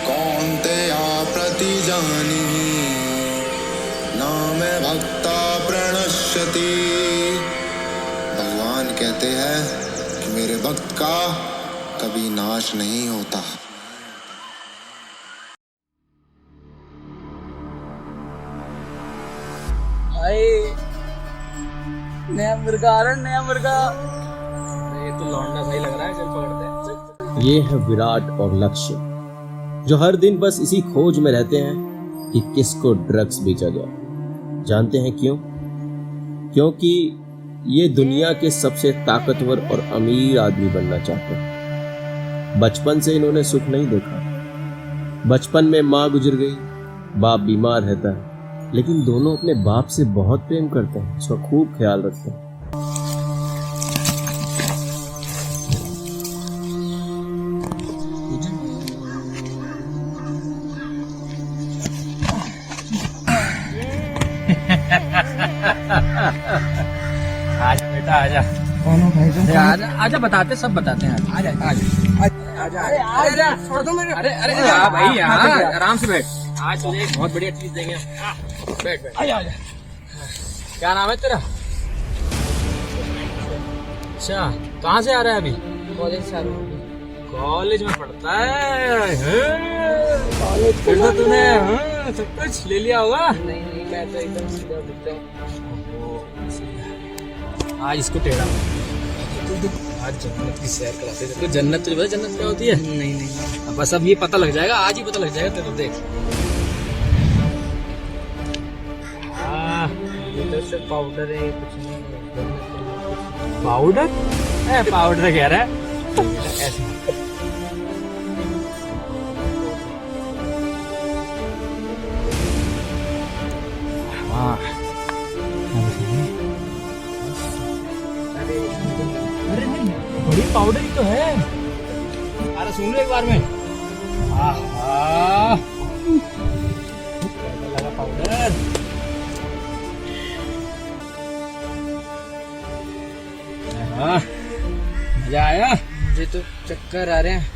कौन तेया प्रति जानी न मे भक्ता प्रणश्यति। भगवान कहते हैं कि मेरे भक्त का कभी नाश नहीं होता। नया मुर्गा आ रहा है, नया मुर्गा। ये तो लौंडा सही लग रहा है, चल पकड़ते हैं। ये है विराट और लक्ष्य, जो हर दिन बस इसी खोज में रहते हैं कि किसको ड्रग्स बेचा जाए। जानते हैं क्यों? क्योंकि ये दुनिया के सबसे ताकतवर और अमीर आदमी बनना चाहते हैं। बचपन से इन्होंने सुख नहीं देखा। बचपन में माँ गुजर गई, बाप बीमार रहता है, लेकिन दोनों अपने बाप से बहुत प्रेम करते हैं, उसका खूब ख्याल रखते हैं। आजा बेटा आजा। कौन हो भाई तुम? आजा आजा, बताते सब बताते हैं। आजा आजा आजा आजा, छोड़ दो मेरे। अरे अरे भाई आराम से बैठ, आज तुझे एक बहुत बढ़िया चीज देंगे। बैठ बैठ, आजा आजा। क्या नाम है तेरा? अच्छा, कहाँ से आ रहा है अभी? कॉलेज से आ रहा हूँ। कॉलेज में पढ़ता है? कॉलेज फिर तो तूने सब कुछ ले लिया होगा। नहीं नहीं, मैं तो एकदम सीधा दिखता हूँ। आज इसको टेढ़ा, आज जन्नत की सैर कराते थे। तो जन्नत तुझे पता जन्नत क्या होती है? नहीं नहीं, अब बस अब ये पता लग जाएगा, आज ही पता लग जाएगा तेरे। देख ये तो पाउडर है, कुछ नहीं। पाउडर है? पाउडर कह रहा है ऐसे। हाँ अरे नहीं, बड़ी पाउडर ही तो है। अरे सुन लो एक बार में। आहा, लगा पाउडर। मजा आया? मुझे तो चक्कर आ रहे हैं।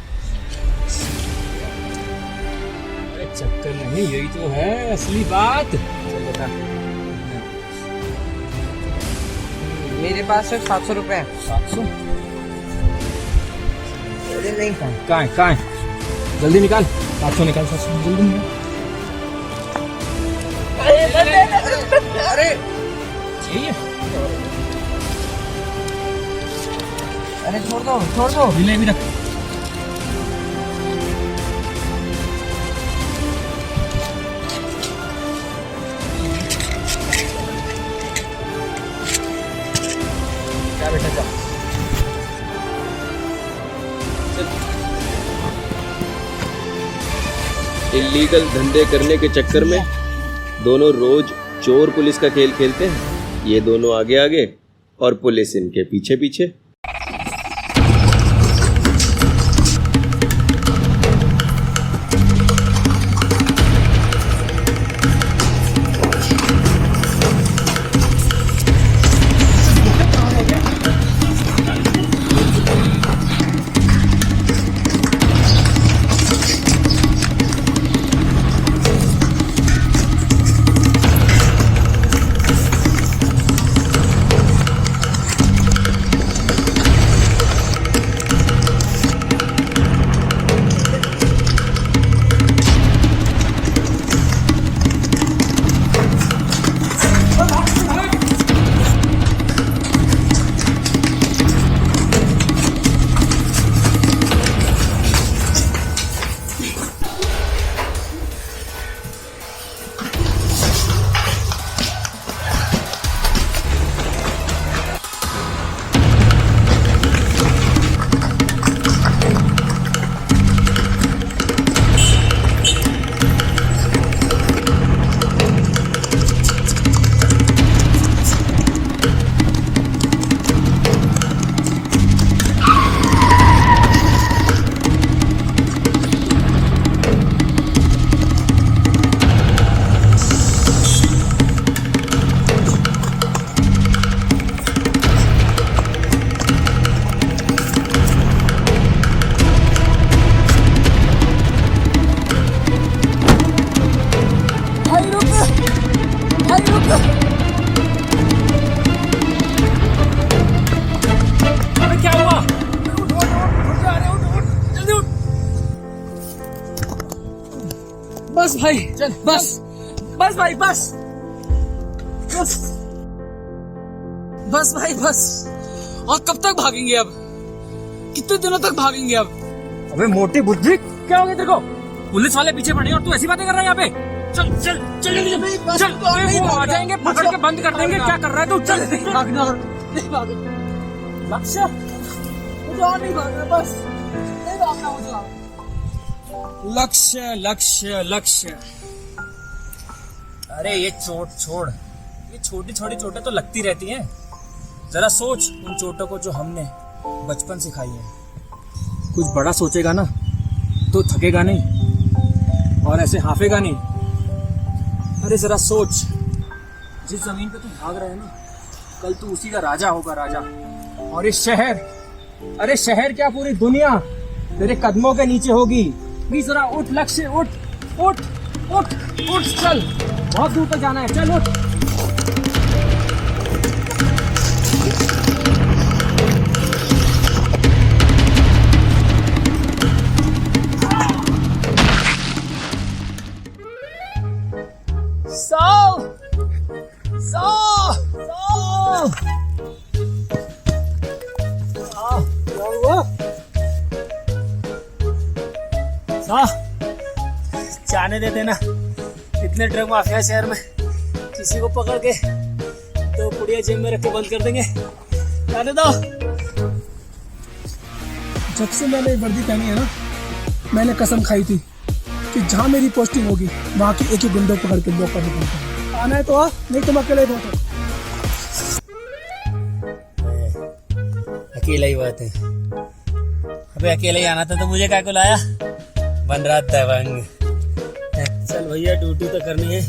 अरे चक्कर नहीं, यही तो है असली बात। चल बता। मेरे पास सिर्फ 700 रुपए है। 700? अरे नहीं, कहाँ है? जल्दी निकाल। 700 निकाल, 700 जल्दी निकाल। अरे चाहिए? अरे छोड़ दो। ले भी रख। क्या बेटा जा। इल्लीगल धंधे करने के चक्कर में दोनों रोज चोर पुलिस का खेल खेलते हैं। ये दोनों आगे आगे और पुलिस इनके पीछे पीछे। बस भाई चल बस बस भाई बस बस बस भाई बस। और कब तक भागेंगे अब? कितने दिनों तक भागेंगे अब? अबे मोटी बुद्धि, क्या हो गया तेरे को? पुलिस वाले पीछे पड़े और तू ऐसी बातें कर रहा है यहाँ पे? चल चल चल जल्दी चल, वो आ जाएंगे पकड़ के बंद कर देंगे। क्या कर रहा है तू? चल भागना नहीं भागना। लक्ष्य मुझे और नहीं भागना, बस नहीं भागना मुझे। लक्ष्य लक्ष्य लक्ष्य। अरे ये चोट छोड़, ये छोटी छोटी चोटें तो लगती रहती हैं। जरा सोच उन चोटों को जो हमने बचपन से खाई है। कुछ बड़ा सोचेगा ना तो थकेगा नहीं और ऐसे हाफेगा नहीं। अरे जरा सोच, जिस जमीन पे तू भाग रहा है ना, कल तू उसी का राजा होगा, राजा। और इस शहर, अरे शहर क्या पूरी दुनिया तेरे कदमों के नीचे होगी। भी जरा उठ लक्ष्य, उठ उठ उठ उठ, चल बहुत दूर तक जाना है, चल उठ। जाने देते ना, इतने ड्रग माफिया शहर में, किसी को पकड़ के तो पुड़िया जेब में रख के बंद कर देंगे। जाने दो। जब से मैंने वर्दी पहनी है ना, मैंने कसम खाई थी कि जहाँ मेरी पोस्टिंग होगी वहाँ की एक ही गुंडो पकड़ के ब्लॉक कर दूंगा। आना है तो आ, नहीं तुम अकेले बहुत हो। अकेला ही बात है। अबे अकेले ही आना था तो मुझे क्या को लाया? बन रहा दबंग। चल भैया ड्यूटी तो करनी है।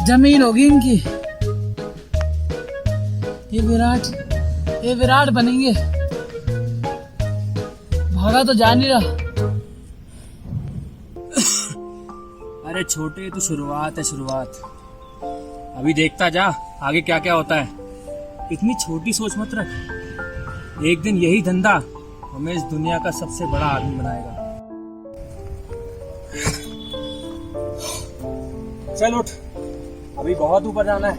जमीन होगी इनकी, ये विराट बनेंगे। भागा तो जा नहीं रहा। अरे छोटे तो शुरुआत है, शुरुआत। अभी देखता जा आगे क्या क्या होता है। इतनी छोटी सोच मत रख। एक दिन यही धंधा हमें इस दुनिया का सबसे बड़ा आदमी बनाएगा। चल उठ, अभी बहुत ऊपर जाना है।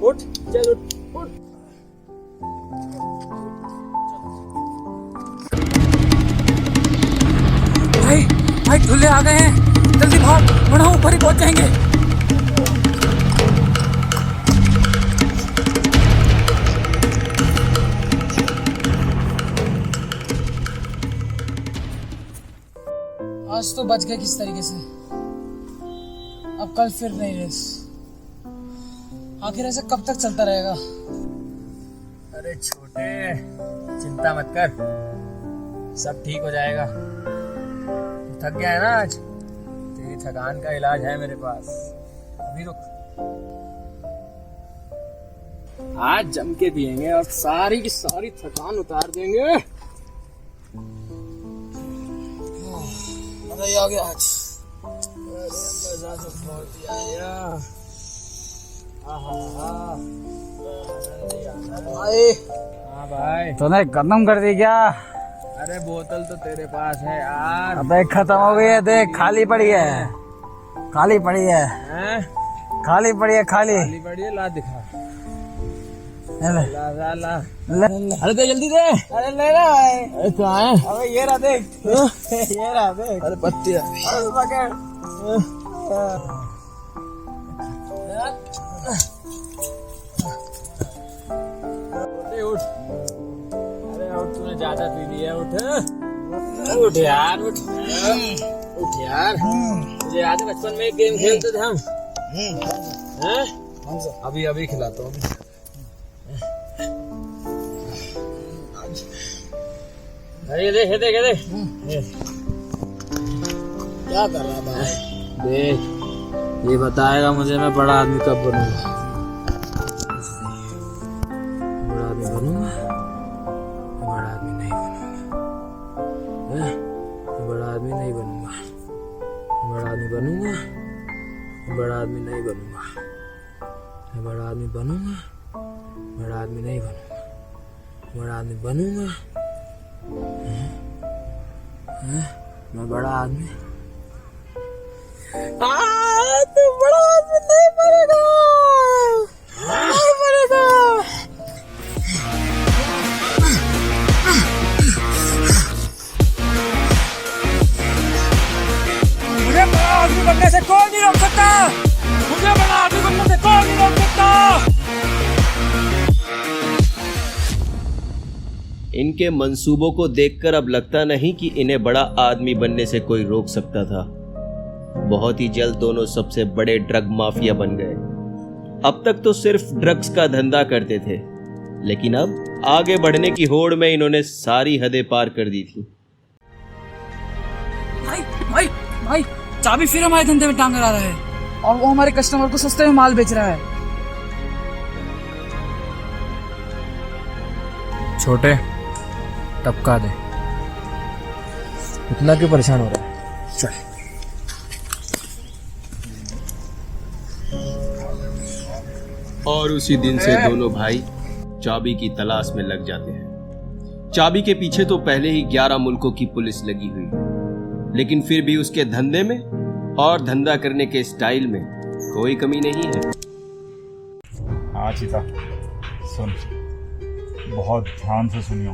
उठ चल उठ उठ। भाई ढुल्ले आ गए हैं, जल्दी भाग वरना ऊपर ही पहुंच जाएंगे। आज तो बच गए किस तरीके से, अब कल फिर नहीं रेस। आखिर ऐसा कब तक चलता रहेगा? अरे छोटे चिंता मत कर, सब ठीक हो जाएगा। थक गया है ना आज, तेरी थकान का इलाज है मेरे पास। अभी रुक, आज जम के पिएंगे और सारी की सारी थकान उतार देंगे। मजा ही आ गया आज। मजा तो बहुत ही आया। हाँ भाई, तूने खत्म कर दी क्या? अरे बोतल तो तेरे पास है यार। अबे खत्म हो गई है, देख खाली पड़ी है, खाली पड़ी है, हैं? खाली पड़ी है, खाली खाली पड़ी है, ला दिखा। ले ले ला ला ला। ले। अरे दे जल्दी दे। अरे ले रहा है। अरे कहाँ है? अबे ये रहा देख, ये रहा देख। अरे पत्ती है। अरे पकड़। उठ, अरे उठ, तूने ज्यादा पी लिया। उठ उठ यार, उठ उठ यार। मुझे याद है बचपन में एक गेम खेलते थे हम। हैं? अभी अभी खिलाता हूँ। अरे ये देख ये देख ये देख। क्या कर रहा भाई? देख, ये बताएगा मुझे मैं बड़ा आदमी कब बनूंगा। बड़ा आदमी बड़ा आदमी नहीं बनूंगा, मैं बड़ा आदमी बनूंगा, बड़ा आदमी नहीं बनूंगा, बड़ा आदमी बनूंगा। मैं बड़ा आदमी, तू बड़ा आदमी नहीं बनेगा, नहीं बनेगा। मुझे बड़ा आदमी बनने से कोई नहीं रोक सकता, मुझे बड़ा आदमी बनने से कोई नहीं रोक सकता। इनके मंसूबों को देखकर अब लगता नहीं कि इन्हें बड़ा आदमी बनने से कोई रोक सकता था। बहुत ही जल्द दोनों सबसे बड़े ड्रग माफिया बन गए। अब तक तो सिर्फ ड्रग्स का धंधा करते थे, लेकिन अब आगे बढ़ने की होड़ में इन्होंने सारी हदें पार कर दी थी। भाई भाई चाबी फिर हमारे धंधे में टांग रहा है और वो हमारे कस्टमर को सस्ते में माल बेच रहा है। छोटे टपका दे, इतना क्यों परेशान हो रहा है? चल। और उसी दिन से दोनों भाई चाबी की तलाश में लग जाते हैं। चाबी के पीछे तो पहले ही 11 मुल्कों की पुलिस लगी हुई है, लेकिन फिर भी उसके धंधे में और धंधा करने के स्टाइल में कोई कमी नहीं है। हाँ चीता, सुन, बहुत ध्यान से सुनियो।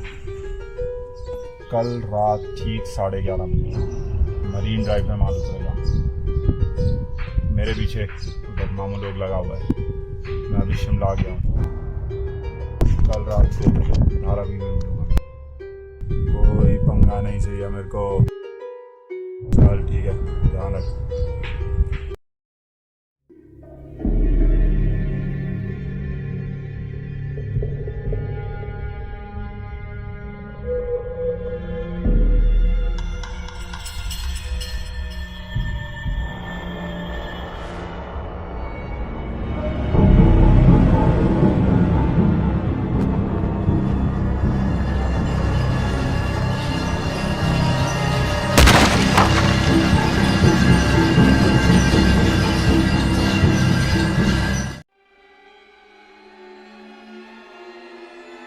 कल रात ठीक 11:30 बजे मरीन ड्राइव में माल उतरेगा। मेरे पीछे उधर मामू लोग लगा हुआ है। मैं अभी शिमला आ गया हूँ। कल रात को 12 बजे मिलूंगा। कोई पंगा नहीं चाहिए मेरे को। चल ठीक है, ध्यान रख।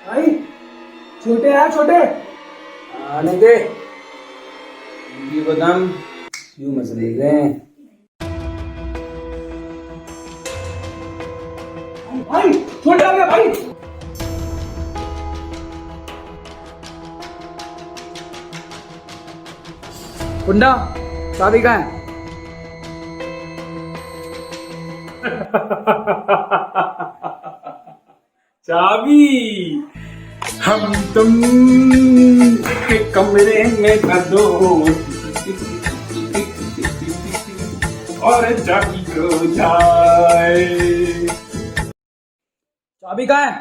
भाई छोटे यार, छोटे आने दे, इनकी बदाम क्यों मसले गए? भाई छोटे आ गया भाई। कुंडा चाबी कहाँ है? चाबी हम तुम के कमरे में दो और चाबी को जाए। चाबी कहाँ है?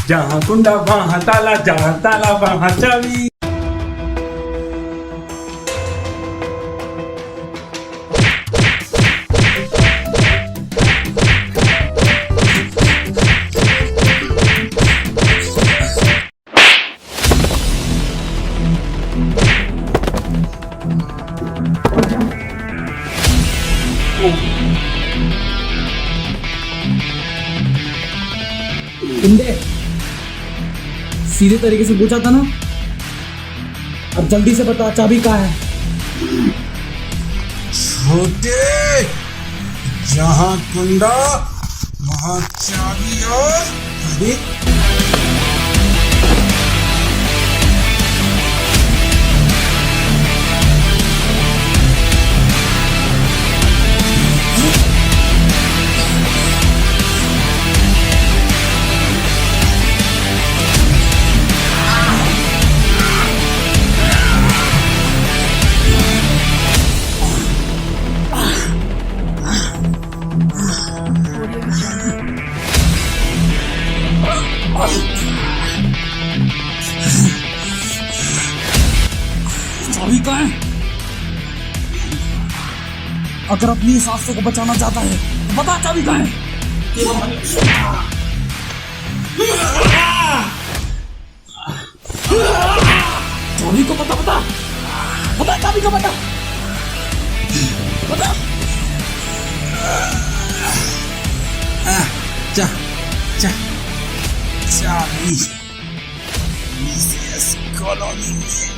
जहाँ कुंडा वहाँ ताला, जहाँ ताला वहाँ चाबी। कुंडे सीधे तरीके से पूछा था ना, अब जल्दी से बता चाबी कहाँ है? छोटे, जहाँ कुंडा वहाँ चाबी और अरे चाबी कहाँ है? अगर अपनी सांसों को बचाना चाहता है तो बता चाबी कहाँ है? चाबी को बता, बता बता, चाबी को बता, बता। चा चा चाबी मिसेस कॉलोनी में।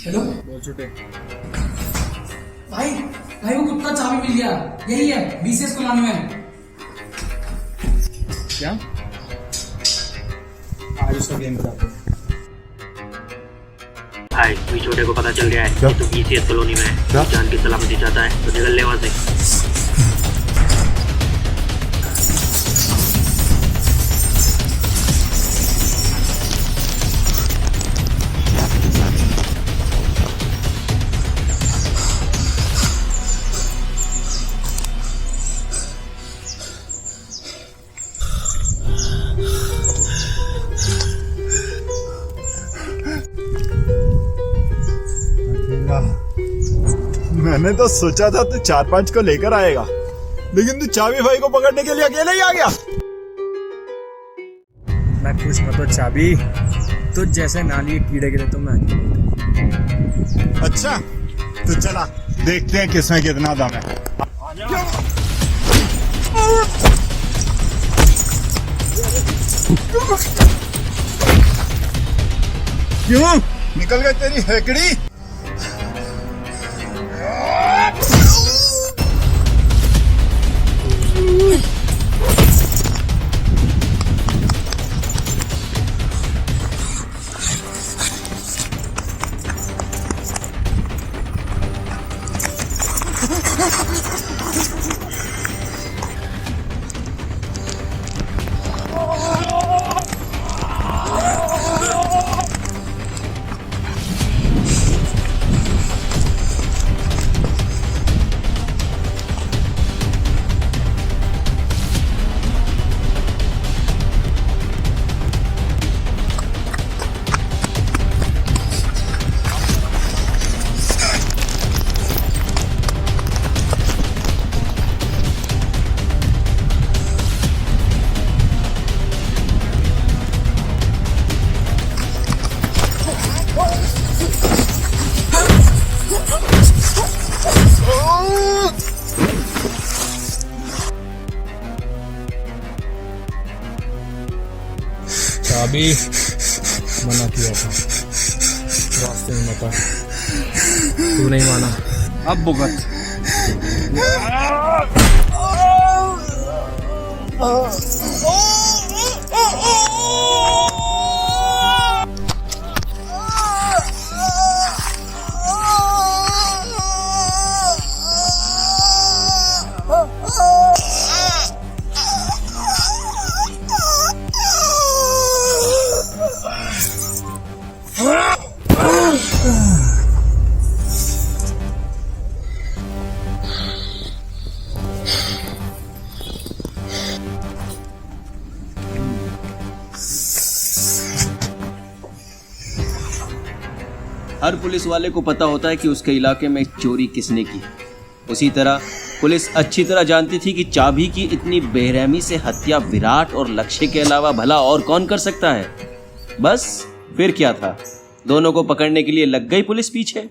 हेलो बोल छुटे। भाई भाई वो कुत्ता चाबी मिल गया, यही है बीसीएस कॉलोनी में। क्या आज उसका गेम कराते हैं। भाई तुम छोटे को पता चल गया है कि तू बीसीएस कॉलोनी में है, जान की सलामती चाहता है तो निकल ले वहां से। मैंने तो सोचा था तू 4-5 को लेकर आएगा, लेकिन तू चाबी भाई को पकड़ने के लिए अकेले ही आ गया। मैं खुश मत हो चाबी, तुझ जैसे नाली के कीड़े गिरे तो मैं अच्छा तो चला देखते हैं किसमें कितना दम है। क्यों निकल गई तेरी हेकड़ी? चाबी मना किया था, रास्ते में मत आ, तू नहीं माना, अब भुगत। हर पुलिस वाले को पता होता है कि उसके इलाके में चोरी किसने की। उसी तरह पुलिस अच्छी तरह जानती थी कि चाबी की इतनी बेरहमी से हत्या विराट और लक्ष्य के अलावा भला और कौन कर सकता है। बस फिर क्या था, दोनों को पकड़ने के लिए लग गई पुलिस पीछे।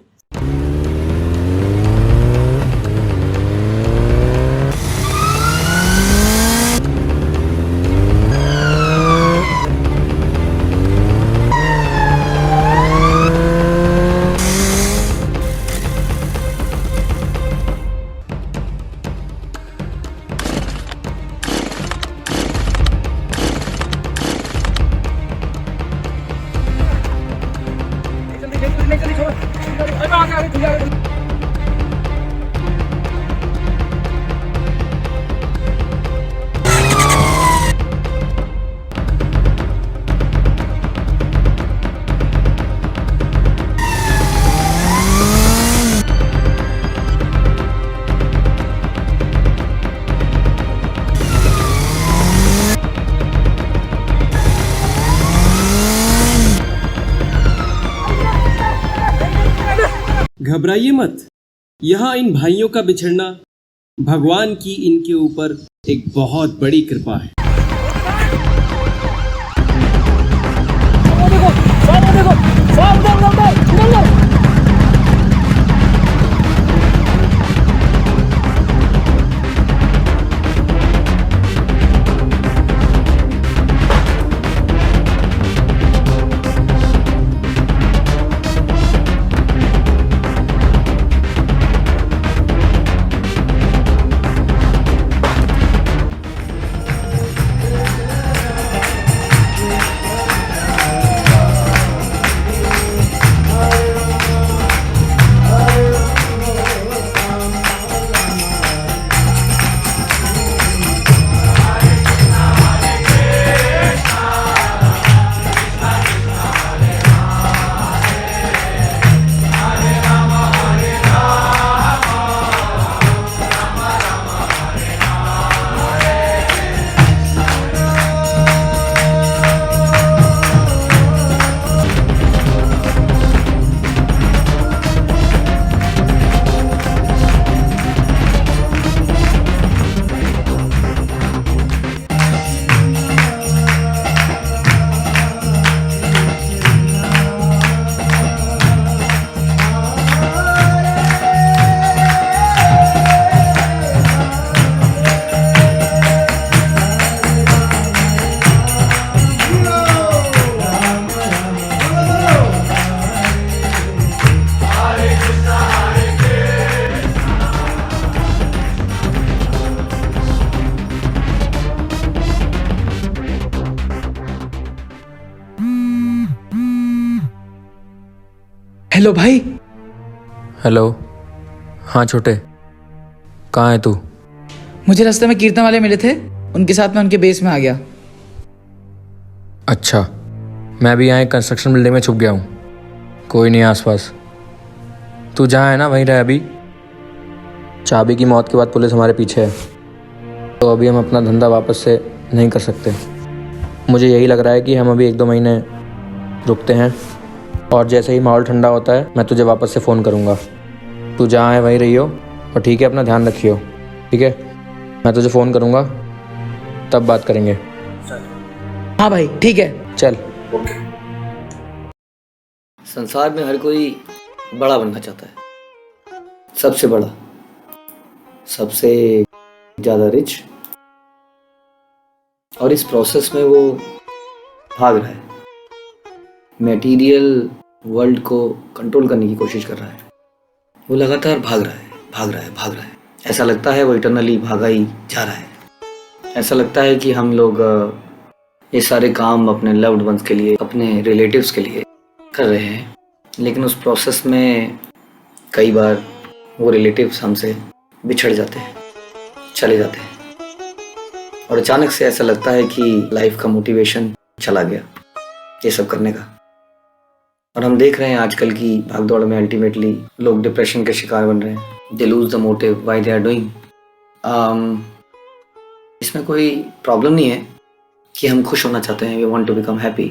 घबराइए मत, यहाँ इन भाइयों का बिछड़ना भगवान की इनके ऊपर एक बहुत बड़ी कृपा है। हेलो भाई। हेलो। हाँ छोटे, कहाँ है तू? मुझे रास्ते में कीर्तन वाले मिले थे, उनके साथ मैं उनके बेस में आ गया। अच्छा, मैं भी यहाँ कंस्ट्रक्शन बिल्डिंग में छुप गया हूँ, कोई नहीं आसपास। तू जहाँ है ना वहीं रह अभी। चाबी की मौत के बाद पुलिस हमारे पीछे है, तो अभी हम अपना धंधा वापस से नहीं कर सकते। मुझे यही लग रहा है कि हम अभी 1-2 महीने रुकते हैं, और जैसे ही माहौल ठंडा होता है मैं तुझे वापस से फ़ोन करूँगा। तू जहाँ है वहीं रहियो, और ठीक है, अपना ध्यान रखियो। ठीक है, मैं तुझे फ़ोन करूँगा, तब बात करेंगे। हाँ भाई ठीक है, चल। संसार में हर कोई बड़ा बनना चाहता है, सबसे बड़ा, सबसे ज़्यादा रिच, और इस प्रोसेस में वो भाग रहा है, मटेरियल वर्ल्ड को कंट्रोल करने की कोशिश कर रहा है। वो लगातार भाग रहा है। ऐसा लगता है वो इटरनली भागा ही जा रहा है। ऐसा लगता है कि हम लोग ये सारे काम अपने लव्ड वंस के लिए, अपने रिलेटिव्स के लिए कर रहे हैं, लेकिन उस प्रोसेस में कई बार वो रिलेटिव्स हमसे बिछड़ जाते हैं, चले जाते हैं, और अचानक से ऐसा लगता है कि लाइफ का मोटिवेशन चला गया ये सब करने का। और हम देख रहे हैं आजकल की भागदौड़ में अल्टीमेटली लोग डिप्रेशन के शिकार बन रहे हैं। They lose the motive why they are doing. इसमें कोई प्रॉब्लम नहीं है कि हम खुश होना चाहते हैं, we want to become happy,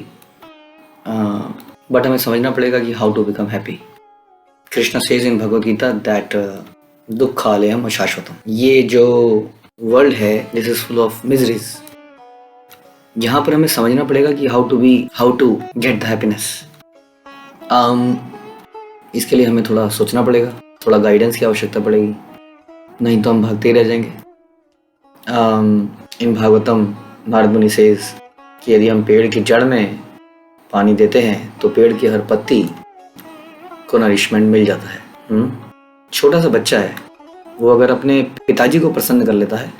but हमें समझना पड़ेगा कि how to become happy. Krishna says in Bhagavad Gita that दुःखालयम अशाश्वतम। ये जो वर्ल्ड है this is full of miseries. यहाँ पर हमें समझना पड़ेगा कि how to get the happiness. इसके लिए हमें थोड़ा सोचना पड़ेगा, थोड़ा गाइडेंस की आवश्यकता पड़ेगी, नहीं तो हम भागते ही रह जाएंगे। इन भागवतम नारद मुनि सेज कि यदि हम पेड़ की जड़ में पानी देते हैं तो पेड़ की हर पत्ती को नरिशमेंट मिल जाता है। छोटा सा बच्चा है, वो अगर अपने पिताजी को प्रसन्न कर लेता है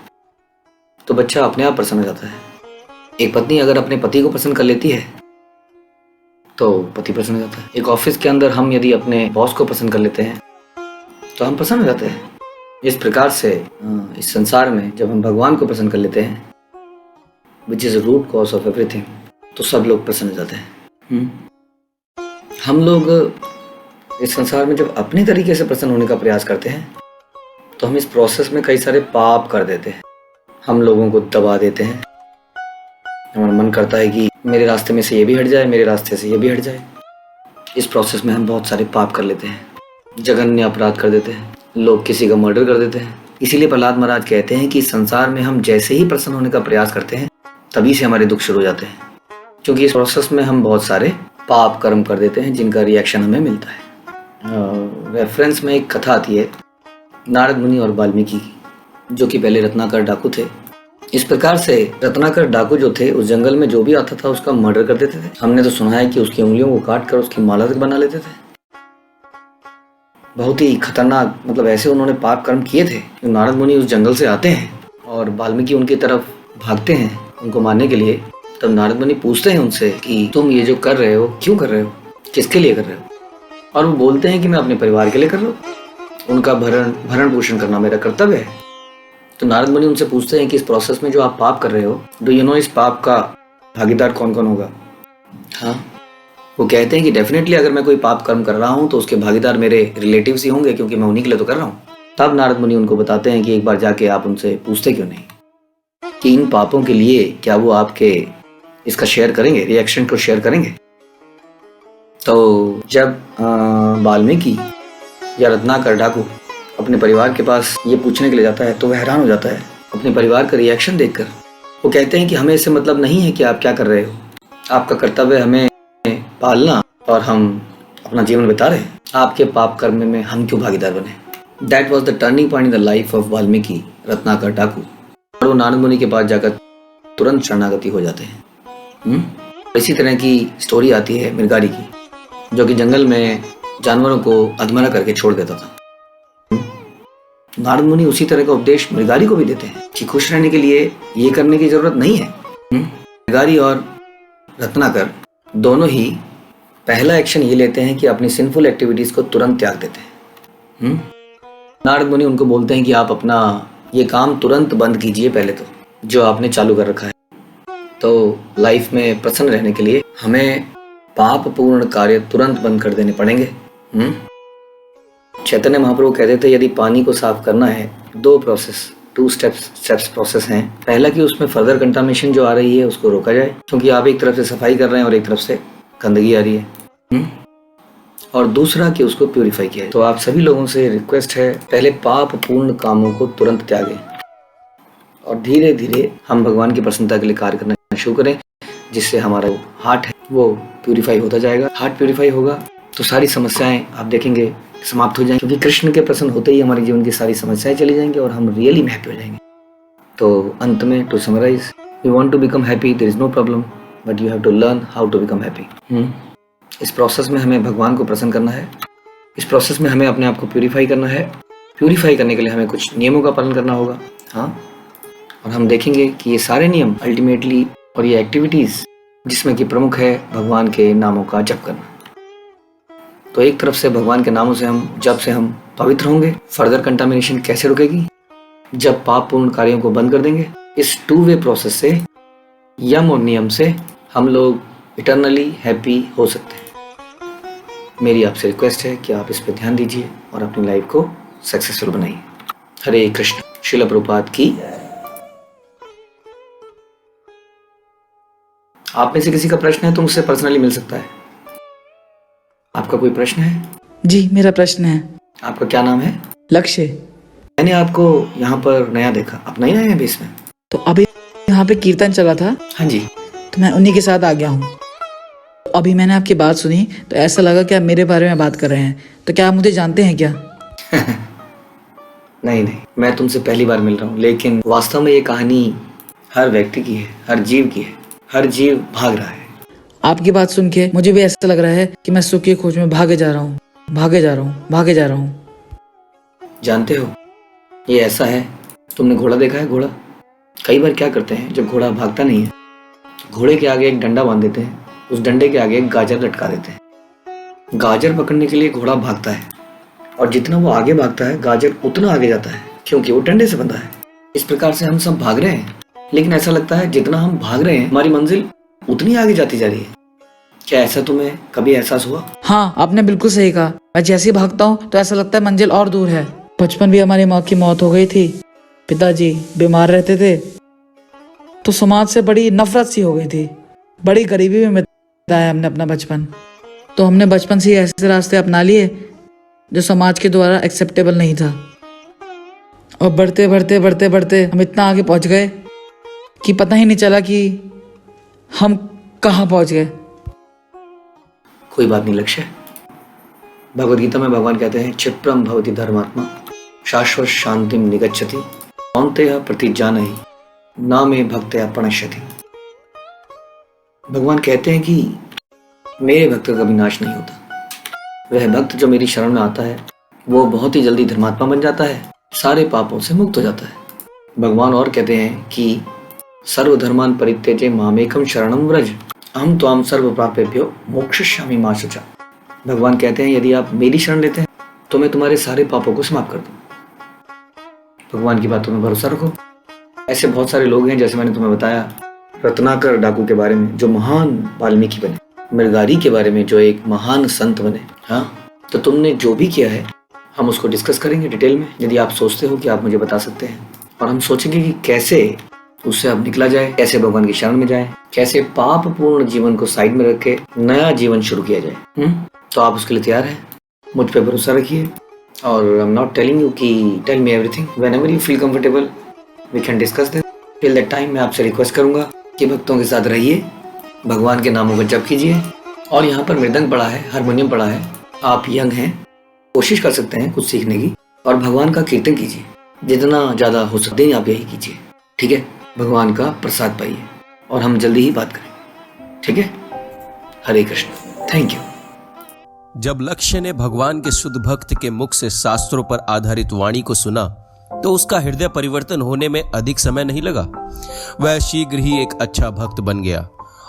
तो बच्चा अपने आप प्रसन्न हो जाता है। एक पत्नी अगर अपने पति को पसंद कर लेती है तो पति प्रसन्न हो जाता है। एक ऑफिस के अंदर हम यदि अपने बॉस को पसंद कर लेते हैं तो हम प्रसन्न हो जाते हैं। इस प्रकार से इस संसार में जब हम भगवान को पसंद कर लेते हैं, which is root cause of everything, तो सब लोग प्रसन्न हो जाते हैं। हम लोग इस संसार में जब अपने तरीके से प्रसन्न होने का प्रयास करते हैं तो हम इस प्रोसेस में कई सारे पाप कर देते हैं, हम लोगों को दबा देते हैं। हमारा मन करता है कि मेरे रास्ते में से ये भी हट जाए, मेरे रास्ते से ये भी हट जाए। इस प्रोसेस में हम बहुत सारे पाप कर लेते हैं, जघन्य अपराध कर देते हैं, लोग किसी का मर्डर कर देते हैं। इसीलिए प्रहलाद महाराज कहते हैं कि इस संसार में हम जैसे ही प्रसन्न होने का प्रयास करते हैं तभी से हमारे दुख शुरू हो जाते हैं, क्योंकि इस प्रोसेस में हम बहुत सारे पाप कर्म कर देते हैं जिनका रिएक्शन हमें मिलता है। रेफरेंस में एक कथा आती है नारद मुनि और वाल्मीकि की, जो कि पहले रत्नाकर डाकू थे। इस प्रकार से रत्नाकर डाकू जो थे उस जंगल में जो भी आता था उसका मर्डर कर देते थे। हमने तो सुना है कि उसकी उंगलियों को काट कर उसकी माला तक बना लेते थे। बहुत ही खतरनाक, मतलब ऐसे उन्होंने पाप कर्म किए थे। जो नारद मुनि उस जंगल से आते हैं और वाल्मीकि उनकी तरफ भागते हैं उनको मारने के लिए, तब नारद मुनि पूछते हैं उनसे कि तुम ये जो कर रहे हो क्यों कर रहे हो, किसके लिए कर रहे हो? और वो बोलते हैं कि मैं अपने परिवार के लिए कर रहा हूँ, उनका भरण पोषण करना मेरा कर्तव्य है। तो नारद मुनि उनसे पूछते हैं कि इस प्रोसेस में जो आप पाप कर रहे हो, डू यू नो इस पाप का भागीदार कौन कौन होगा? हाँ, वो कहते हैं कि डेफिनेटली अगर मैं कोई पाप कर्म कर रहा हूँ तो उसके भागीदार मेरे रिलेटिव्स ही होंगे, क्योंकि मैं उन्हीं के लिए तो कर रहा हूँ। तब नारद मुनि उनको बताते हैं कि एक बार जाके आप उनसे पूछते क्यों नहीं कि इन पापों के लिए क्या वो आपके इसका शेयर करेंगे, रिएक्शन को शेयर करेंगे। तो जब वाल्मीकि या रत्नाकर डाकू अपने परिवार के पास ये पूछने के लिए जाता है तो वह हैरान हो जाता है अपने परिवार का रिएक्शन देखकर। वो कहते हैं कि हमें इससे मतलब नहीं है कि आप क्या कर रहे हो, आपका कर्तव्य हमें पालना और हम अपना जीवन बिता रहे हैं, आपके पाप कर्म में हम क्यों भागीदार बने। That was the turning point in the life of Valmiki Ratnakar डाकू। और वो नारद मुनि के पास जाकर तुरंत शरणागति हो जाते हैं। इसी तरह की स्टोरी आती है मृगारी की, जो कि जंगल में जानवरों को अधमरा करके छोड़ देता था। नारद मुनि उसी तरह का उपदेश मृगारी को भी देते हैं कि खुश रहने के लिए ये करने की जरूरत नहीं है। मृगारी और रत्नाकर दोनों ही पहला एक्शन ये लेते हैं कि अपनी सिंफुल एक्टिविटीज को तुरंत त्याग देते हैं। नारद मुनि उनको बोलते हैं कि आप अपना ये काम तुरंत बंद कीजिए पहले तो, जो आपने चालू कर रखा है। तो लाइफ में प्रसन्न रहने के लिए हमें पाप पूर्ण कार्य तुरंत बंद कर देने पड़ेंगे। चैतन्य महाप्रभु कहते थे यदि पानी को साफ करना है, टू स्टेप्स प्रोसेस हैं। पहला कि उसमें फर्दर कंटामिनेशन जो आ रही है उसको रोका जाए, क्योंकि आप एक तरफ से सफाई कर रहे हैं और एक तरफ से गंदगी आ रही है। और दूसरा कि उसको प्यूरिफाई किया जाए। तो आप सभी लोगों से रिक्वेस्ट है, पहले पाप पूर्ण कामों को तुरंत त्यागें और धीरे धीरे हम भगवान की प्रसन्नता के लिए कार्य करना शुरू करें, जिससे हमारा हार्ट है वो प्यूरिफाई होता जाएगा। हार्ट प्यूरिफाई होगा तो सारी समस्याएं आप देखेंगे समाप्त हो जाएंगी, क्योंकि कृष्ण के प्रसन्न होते ही हमारे जीवन की सारी समस्याएं चली जाएंगी और हम रियली हैप्पी हो जाएंगे। तो अंत में to summarize, you want to become happy, there is no problem, but you have to learn how to become happy. इस प्रोसेस में हमें भगवान को प्रसन्न करना है, इस प्रोसेस में हमें अपने आप को प्यूरिफाई करना है। प्यूरिफाई करने के लिए हमें कुछ नियमों का पालन करना होगा। हाँ, और हम देखेंगे कि ये सारे नियम अल्टीमेटली और ये एक्टिविटीज जिसमें कि प्रमुख है भगवान के नामों का जप करना। तो एक तरफ से भगवान के नामों से हम जब से हम पवित्र होंगे, फर्दर कंटामिनेशन कैसे रुकेगी, जब पाप पूर्ण कार्यों को बंद कर देंगे। इस 2 वे प्रोसेस से, यम और नियम से हम लोग इटर्नली हैप्पी हो सकते हैं। मेरी आपसे रिक्वेस्ट है कि आप इस पर ध्यान दीजिए और अपनी लाइफ को सक्सेसफुल बनाइए। हरे कृष्ण। श्रील प्रभुपाद की। आप में से किसी का प्रश्न है तो मुझसे पर्सनली मिल सकता है। आपका कोई प्रश्न है? जी, मेरा प्रश्न है। आपका क्या नाम है? लक्ष्य। मैंने आपको यहाँ पर नया देखा, आप नए आए हैं अभी इसमें? तो अभी यहाँ पे कीर्तन चला था। हाँ जी। तो मैं उन्हीं के साथ आ गया हूँ। अभी मैंने आपकी बात सुनी तो ऐसा लगा कि आप मेरे बारे में बात कर रहे हैं। तो क्या आप मुझे जानते हैं क्या? नहीं, मैं तुमसे पहली बार मिल रहा हूँ, लेकिन वास्तव में ये कहानी हर व्यक्ति की है, हर जीव की है। हर जीव भाग रहा है। आपकी बात सुन के मुझे भी ऐसा लग रहा है कि मैं सुख की खोज में भागे जा रहा हूँ। जानते हो, ये ऐसा है, तुमने घोड़ा देखा है? घोड़ा कई बार क्या करते हैं, जब घोड़ा भागता नहीं है, घोड़े के आगे एक डंडा बांध देते हैं, उस डंडे के आगे एक गाजर लटका देते हैं। गाजर पकड़ने के लिए घोड़ा भागता है और जितना वो आगे भागता है गाजर उतना आगे जाता है, क्योंकि वो डंडे से बंधा है। इस प्रकार से हम सब भाग रहे हैं, लेकिन ऐसा लगता है जितना हम भाग रहे हैं हमारी मंजिल उतनी आगे जाती जा रही है। क्या ऐसा तुम्हें कभी एहसास हुआ? हाँ, आपने बिल्कुल सही कहा। मैं जैसे ही भागता हूँ तो ऐसा लगता है मंजिल और दूर है। बचपन भी हमारी माँ की मौत हो गई थी, पिताजी बीमार रहते थे, तो समाज से बड़ी नफरत सी हो गई थी, बड़ी गरीबी में बिताया हमने अपना बचपन। तो हमने बचपन से ही ऐसे रास्ते अपना लिए जो समाज के द्वारा एक्सेप्टेबल नहीं था। और बढ़ते बढ़ते बढ़ते बढ़ते हम इतना आगे पहुंच गए कि पता ही नहीं चला कि हम कहाँ पहुंच गए। कोई बात नहीं लक्ष्य। भगवद गीता में भगवान कहते हैं क्षिप्रम भवति धर्मात्मा शाश्वत शांतिम निगच्छति कौन्तेय प्रतिजानहि ना मे भक्तया प्रणश्यति। भगवान कहते हैं कि मेरे भक्त का कभी नाश नहीं होता। वह भक्त जो मेरी शरण में आता है वो बहुत ही जल्दी धर्मात्मा बन जाता है, सारे पापों से मुक्त हो जाता है। भगवान और कहते हैं कि सर्वधर्मान परित्यज्य मामेकम शरणम व्रज अहम त्वाम सर्व पापेभ्यो मोक्षयिष्यामि मा शुचा। भगवान कहते हैं यदि आप मेरी शरण लेते हैं तो मैं तुम्हारे सारे पापों को समाप्त कर दूं। भगवान की बातों में भरोसा रखो। ऐसे बहुत सारे लोग हैं, जैसे मैंने तुम्हें बताया रत्नाकर डाकू के बारे में जो महान वाल्मीकि बने, मृगारी के बारे में जो एक महान संत बने। हाँ, तो तुमने जो भी किया है हम उसको डिस्कस करेंगे डिटेल में। यदि आप सोचते हो कि आप मुझे बता सकते हैं, और हम सोचेंगे कि कैसे उससे अब निकला जाए, कैसे भगवान की शरण में जाए, कैसे पाप पूर्ण जीवन को साइड में रख के नया जीवन शुरू किया जाए। तो आप उसके लिए तैयार हैं? मुझ पे भरोसा रखिए। और I am not telling you कि tell me everything, whenever you feel comfortable we can discuss this. Till that time मैं आपसे रिक्वेस्ट करूंगा कि भक्तों के साथ रहिए, भगवान के नामों का जप कीजिए। और यहाँ पर मृदंग पड़ा है, हारमोनियम पड़ा है, आप यंग हैं, कोशिश कर सकते हैं कुछ सीखने की, और भगवान का कीर्तन कीजिए जितना ज्यादा हो सकते हैं आप यही कीजिए। ठीक है, भगवान का प्रसाद पाइए और हम जल्दी ही बात करें। ठीक है, हरे कृष्ण, थैंक यू। जब लक्ष्य ने भगवान के शुद्ध भक्त के मुख से शास्त्रों पर आधारित वाणी को सुना तो उसका हृदय परिवर्तन होने में अधिक समय नहीं लगा। वह शीघ्र ही एक अच्छा भक्त बन गया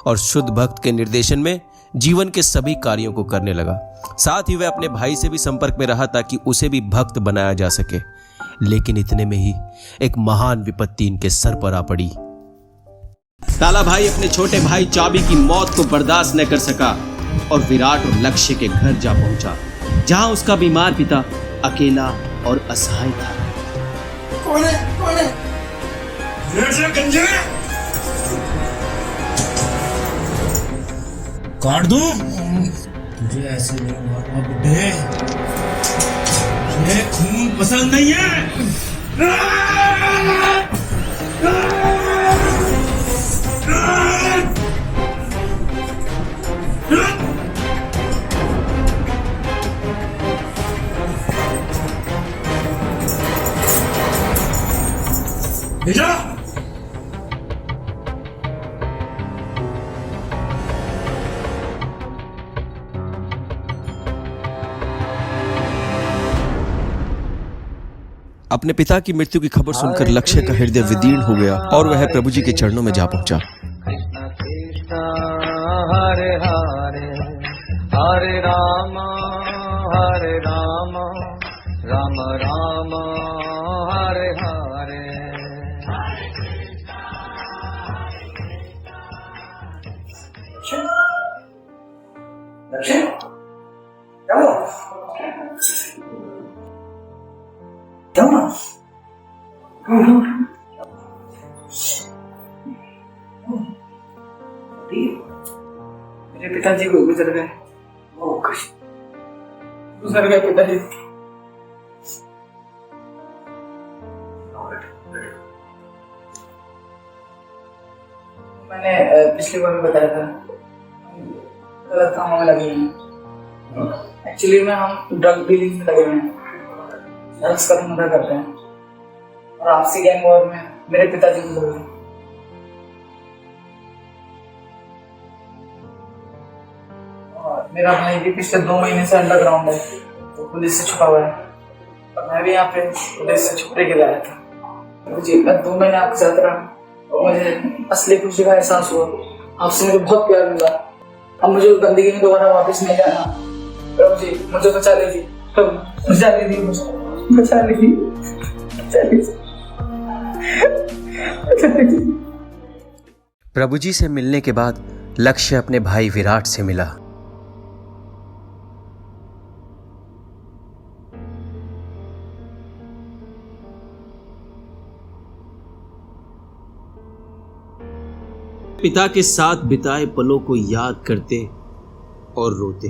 और शुद्ध भक्त के निर्देशन में जीवन के सभी कार्यों को करने लगा। साथ ही वह अपने भाई से भी संपर्क में रहा ताकि उसे भी भक्त बनाया जा सके। लेकिन इतने में ही एक महान विपत्ति इनके सर पर आ पड़ी। ताला भाई अपने छोटे भाई चाबी की मौत को बर्दाश्त न कर सका और विराट और लक्ष्य के घर जा पहुंचा, जहां उसका बीमार पिता अकेला और असहाय था। कौन है? गंजे काट दूं? तुझे ऐसे नहीं मारना बुड्ढे, मुझे खून पसंद नहीं है। ले जा। अपने पिता की मृत्यु की खबर सुनकर लक्ष्य का हृदय विदीर्ण हो गया और वह प्रभु जी के चरणों में जा पहुंचा। हरे हरे हरे राम राम राम हरे हरे। मेरे पिताजी को गुजर गए। गुजर गए पिताजी। मैंने पिछली बार भी बताया था गलत कामों में लगे हैं। एक्चुअली में हम ड्रग डीलिंग में लगे हुए हैं, ड्रग्स का धंधा करते हैं और आपसी गैंग वॉर में मेरे पिताजी गुजर गए। और मेरा भाई भी पिछले 2 महीने से अंडरग्राउंड है, तो पुलिस से छुपा हुआ है और मैं भी यहाँ पे पुलिस से छुपने के लिए आया था। मुझे मैं 2 महीने आपके साथ रहा और मुझे असली खुशी का एहसास हुआ। आपसे मुझे बहुत प्यार मिला। अब मुझे गंदगी में दोबारा वापस नहीं जाना। प्रभु जी मुझे बचा लीजिए, प्रभु बचा लीजिए, बचा लीजिए, बचा लीजिए। प्रभु जी से मिलने के बाद लक्ष्य अपने भाई विराट से मिला। पिता के साथ बिताए पलों को याद करते और रोते।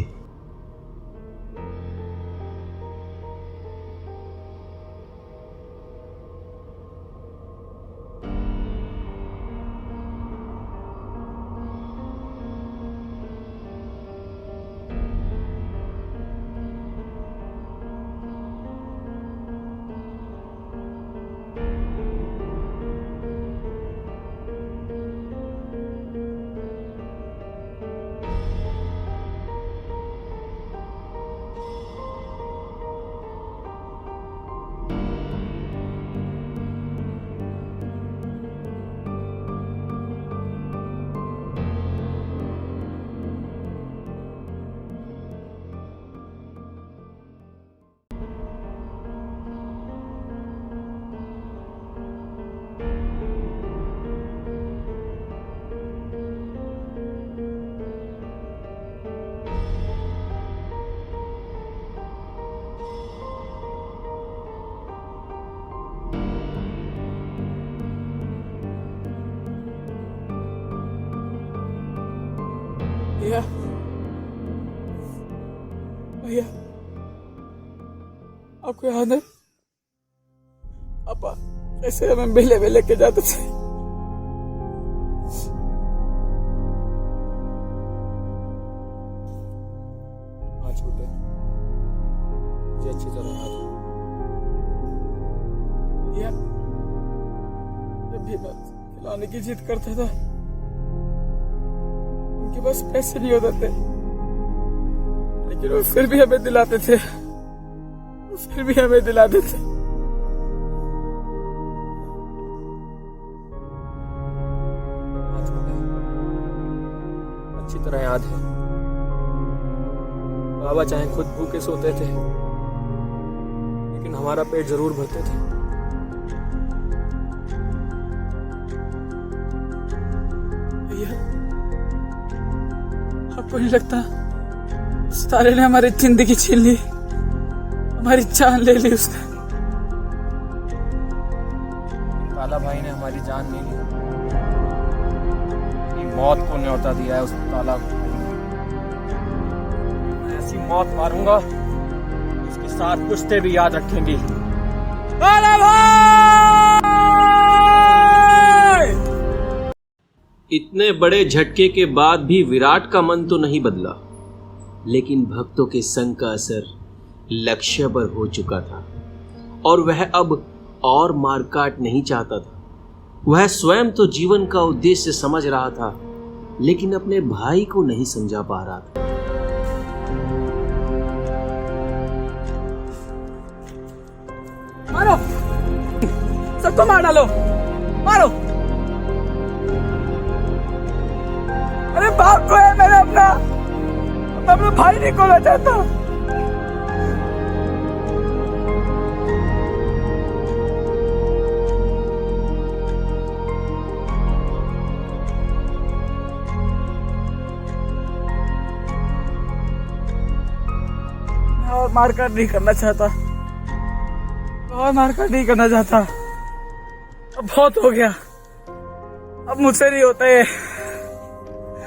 भैया भैया आपको याद है पापा ऐसे हमें बेले बेले के जाते थे। हाँ छोटे मुझे अच्छी तरह याद है भैया जब भी मैं खिलाने की जिद करता था उनके पास पैसे नहीं होते थे लेकिन वो फिर भी हमें दिलाते थे अच्छी तरह याद है बाबा चाहे खुद भूखे सोते थे लेकिन हमारा पेट जरूर भरते थे। भैया आपको नहीं लगता उस तारे ने हमारी जिंदगी छीन ली, हमारी जान ले ली उसने। काला भाई ने हमारी जान ले ली, मौत को न्योता दिया है उस ताला को। ऐसी मौत मारूंगा उसके साथ पुश्ते भी याद रखेंगी। काला भाई! इतने बड़े झटके के बाद भी विराट का मन तो नहीं बदला, लेकिन भक्तों के संग का असर लक्ष्य पर हो चुका था और वह अब और मारकाट नहीं चाहता था। वह स्वयं तो जीवन का उद्देश्य समझ रहा था लेकिन अपने भाई को नहीं समझा पा रहा था। मारो सबको मार डालो, मारो। अरे बाप को है मेरा अपना, मैं अपना भाई नहीं खोना चाहता। और मारकाट नहीं करना चाहता, और मारकाट नहीं करना चाहता। अब बहुत हो गया, अब मुझसे नहीं होता है।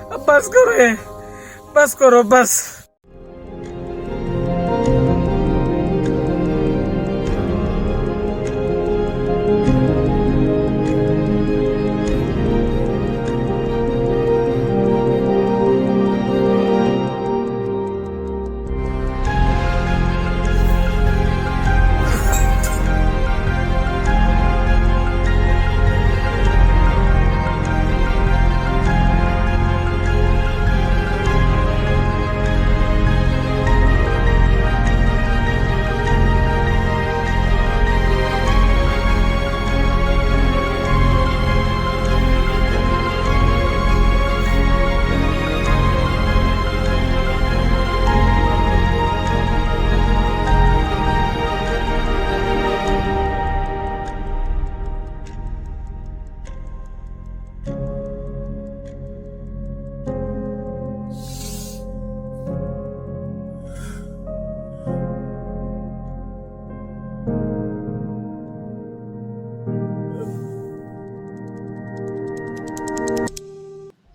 अब बस करो ये, बस करो बस।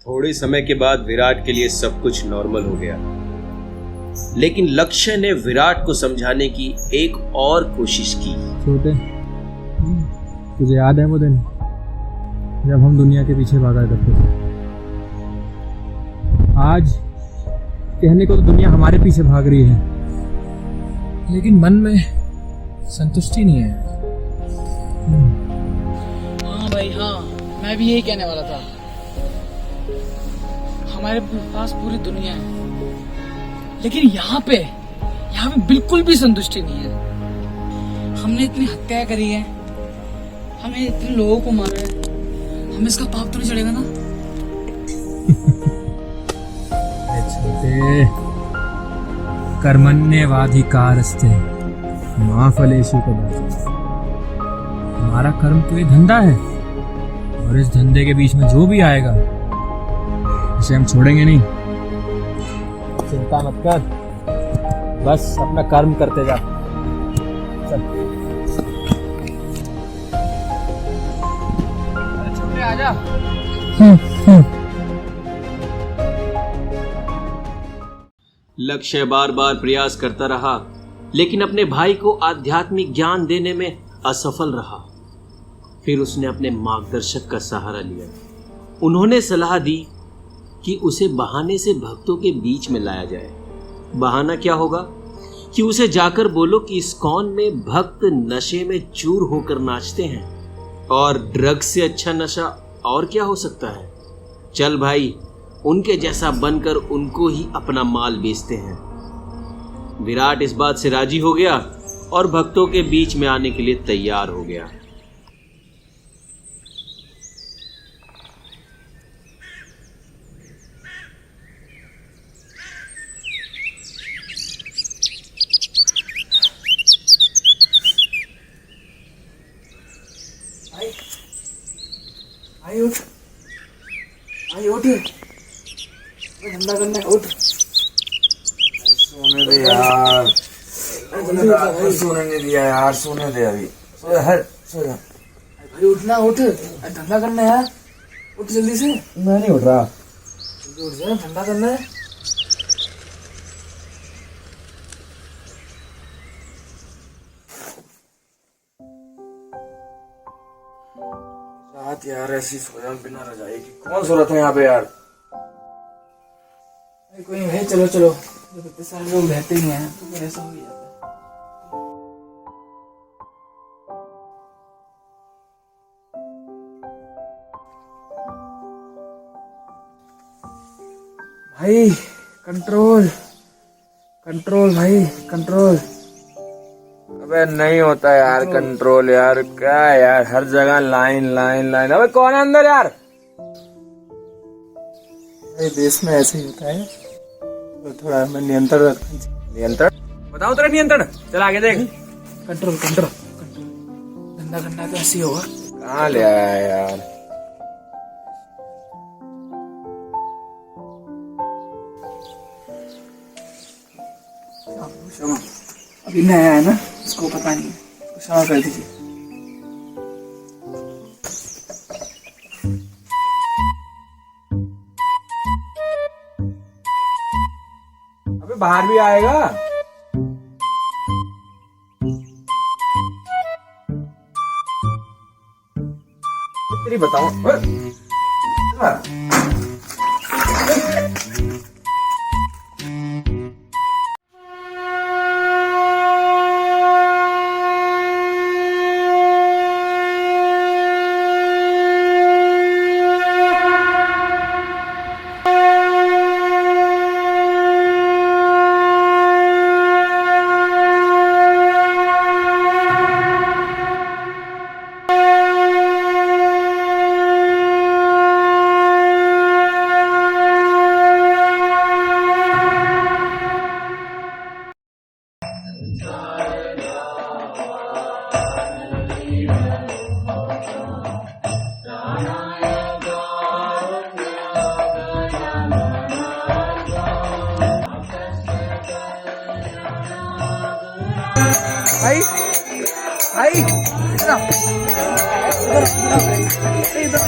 थोड़े समय के बाद विराट के लिए सब कुछ नॉर्मल हो गया, लेकिन लक्ष्य ने विराट को समझाने की एक और कोशिश की। छोटे तुझे याद है वो दिन जब हम दुनिया के पीछे भागा करते थे? आज कहने को तो दुनिया हमारे पीछे भाग रही है लेकिन मन में संतुष्टि नहीं है। हाँ भाई हाँ, मैं भी यही कहने वाला था। हमारे पास पूरी दुनिया है लेकिन यहाँ पे बिल्कुल भी संतुष्टि नहीं है। हमने इतनी हत्या करी है, हमने इतने लोगों को मारा है, हमें इसका पाप तो नहीं चढ़ेगा ना? छोटे कर्मण्येवाधिकारस्ते मा फलेषु कदाचित्। हमारा कर्म तो ये धंधा है और इस धंधे के बीच में जो भी आएगा उसे हम छोड़ेंगे नहीं। चिंता मत कर, बस अपना कर्म करते जा। चल अरे छोटे आजा। लक्ष्य बार बार प्रयास करता रहा, लेकिन अपने भाई को आध्यात्मिक ज्ञान देने में असफल रहा। फिर उसने अपने मार्गदर्शक का सहारा लिया। उन्होंने सलाह दी कि उसे बहाने से भक्तों के बीच में लाया जाए। बहाना क्या होगा कि उसे जाकर बोलो कि इस्कॉन में भक्त नशे में चूर होकर नाचते हैं, और ड्रग्स से अच्छा नशा और क्या हो सकता है। चल भाई, उनके जैसा बनकर उनको ही अपना माल बेचते हैं। विराट इस बात से राजी हो गया और भक्तों के बीच में आने के लिए तैयार हो गया। आई उठ, आई उठ, ठंडा करना है, उठ। सोने दे यार, सोने नहीं दिया यार, सोने दे अभी। सो जा, सो जा भाई उठना, उठ, ठंडा करना है यार, उठ जल्दी से। मैं नहीं उठ रहा। जल्दी उठ जा, ठंडा करना है। रात यार ऐसी सोया बिना रजाई की, कौन सो रहा था यहाँ पे यार। कोई नहीं भाई, चलो चलो, जब इतने सारे लोग रहते ही हैं तो फिर ऐसा हो ही जाता है। भाई कंट्रोल, कंट्रोल भाई, कंट्रोल। अबे नहीं होता यार कंट्रोल यार, क्या यार, हर जगह लाइन लाइन लाइन। अबे कौन है अंदर यार। भाई देश में ऐसे ही होता है, तो थोड़ा मैं नियंत्रण रखना चाहिए। नियंत्रण बताओ तेरा नियंत्रण, चल आगे देख। Control, control, control. धंधा करना तो ऐसे ही होगा। कहाँ ले आया यार। क्षमा, अभी नया है ना, इसको पता नहीं है, तो क्षमा कर दीजिए। अबे बाहर भी आएगा। तेरी बताऊं। भाई भाई इधर आओ, इधर इधर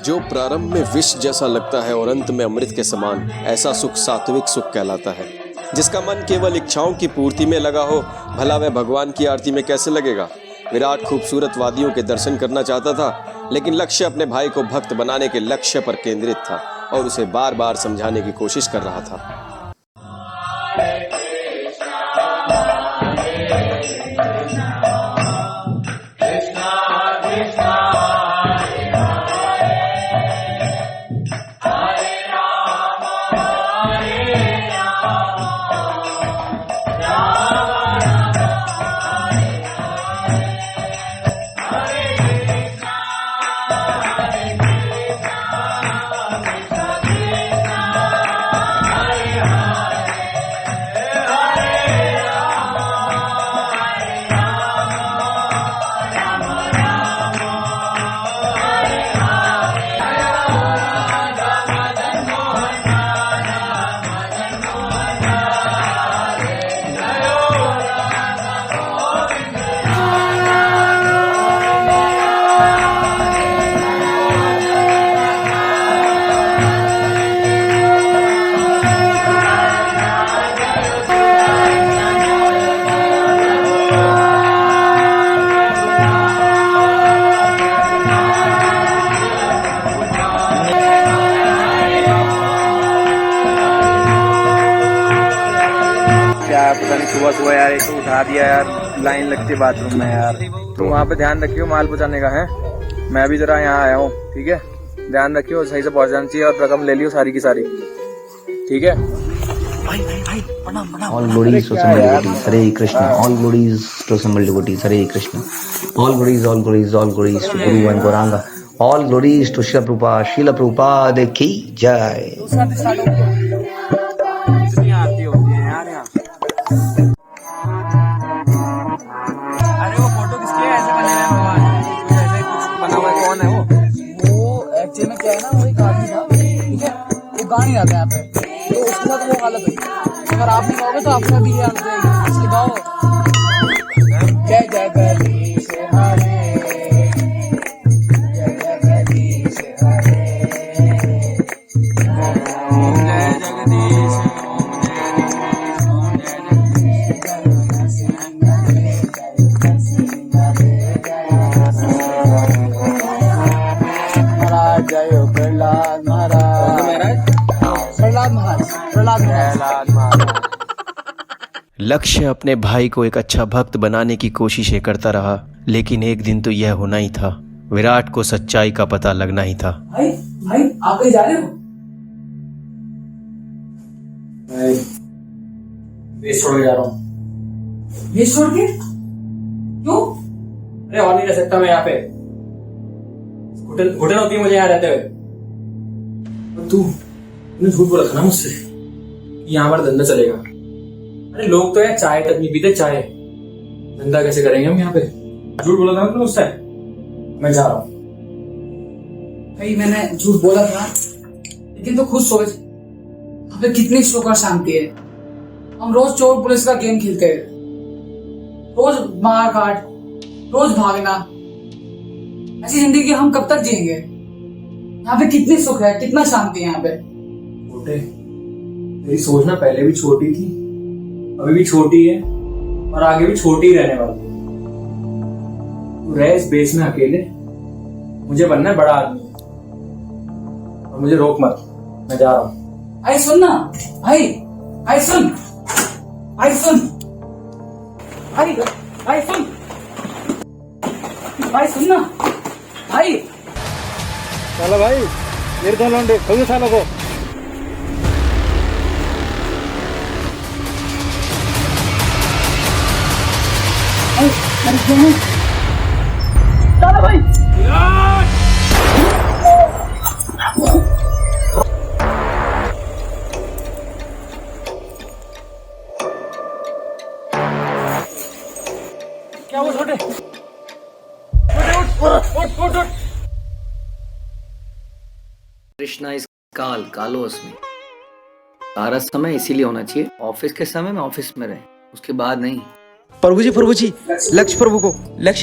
जो प्रारंभ में विष जैसा लगता है और अंत में अमृत के समान, ऐसा सुख सात्विक सुख कहलाता है। जिसका मन केवल इच्छाओं की पूर्ति में लगा हो, भला वह भगवान की आरती में कैसे लगेगा। विराट खूबसूरत वादियों के दर्शन करना चाहता था, लेकिन लक्ष्य अपने भाई को भक्त बनाने के लक्ष्य पर केंद्रित था और उसे बार बार समझाने की कोशिश कर रहा था। यार, पता नहीं सुबह सुबह यार एक तो उठा दिया यार, लाइन लगती है बाथरूम में यार। तो वहाँ पे ध्यान रखियो माल पहुँचाने का है। मैं भी जरा यहाँ आया हूँ, ठीक है, ध्यान रखियो, सही से पहुँच जाना चाहिए और रकम ले लियो सारी की सारी, ठीक है। All glories to Assembled devotees, Hare Krishna. All glories to Assembled devotees, Hare Krishna. All glories, all glories, all glories to Guru and Gauranga. All glories to Srila Prabhupada ki jai. आती होती है यार यहाँ। अरे वो photo किसकी है, ऐसे बने हैं भगवान, कुछ ऐसे कुछ बना हुआ है, कौन है वो एक्चुअली में क्या है ना, वो एक आदमी था, ठीक है, वो गा नहीं रहा था यहाँ पे, तो उसके बाद वो हालत हुई। अगर आप नहीं गाओगे तो आपका भी हालत रहेगी, इसलिए गाओ जय जगदीश हरे, जय जगदीश हरे, जय जगदीश, महाराज जय प्रहलाद महाराज, प्रहलाद महाराज, प्रहलाद महाराज। लक्ष्य अपने भाई को एक अच्छा भक्त बनाने की कोशिशें करता रहा, लेकिन एक दिन तो यह होना ही था, विराट को सच्चाई का पता लगना ही था। भाई भाई आप कहीं जा रहे हो? बेस छोड़ के जा रहा हूँ। ये छोड़ के क्यों? अरे और नहीं रह सकता मैं यहाँ पे, घुटन होती है मुझे यहाँ रहते हुए। तूने झूठ बोला था ना मुझसे कि यहाँ हमारा धंधा चलेगा। अरे लोग तो यार चाय तक नहीं पीते, चाय धंधा कैसे करेंगे हम यहाँ पे? झूठ बोला था ना मुझसे, मैं जा रहा हूँ। भाई मैंने झूठ बोला था, लेकिन तो खुद सोच यहाँ पे कितनी सुख और शांति है। हम रोज चोर पुलिस का गेम खेलते हैं, रोज मार काट, रोज भागना, ऐसी जिंदगी हम कब तक जिएंगे? यहाँ पे कितनी सुख है, कितना शांति है यहाँ पे। छोटे, मेरी सोचना पहले भी छोटी थी, अभी भी छोटी है और आगे भी छोटी ही रहने वाली है। तू रह इस बेस में अकेले, मुझे बनना है बड़ा आदमी और मुझे रोक मत, मैं जा रहा हूँ। भाई सुन ना, भाई भाई सुन, भाई सुन, भाई भाई सुन, भाई सुन ना भाई। चलो भाई, मेरे दो लौंडे खोलो सालों को। चलो भाई। क्या वो छोटे, उठ। कृष्णा इस काल, कालो अस्मि। सारा समय इसीलिए होना चाहिए, ऑफिस के समय में ऑफिस में रहे, उसके बाद नहीं। प्रभु जी, लक्ष्य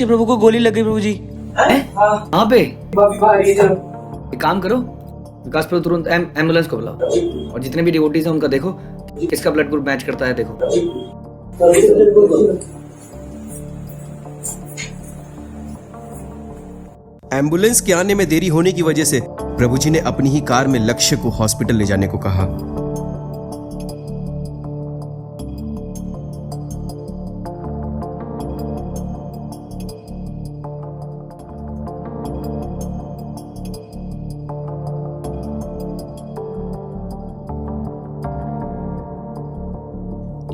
प्रभु को गोली लग गई प्रभु जी। कहाँ पे? एक काम करो, विकास प्रभु तुरंत एम्बुलेंस को बुलाओ और जितने भी डिवोटीज हैं उनका देखो किसका ब्लड ग्रुप मैच करता है, देखो। एम्बुलेंस के आने में देरी होने की वजह से प्रभु जी ने अपनी ही कार में लक्ष्य को हॉस्पिटल ले जाने को कहा।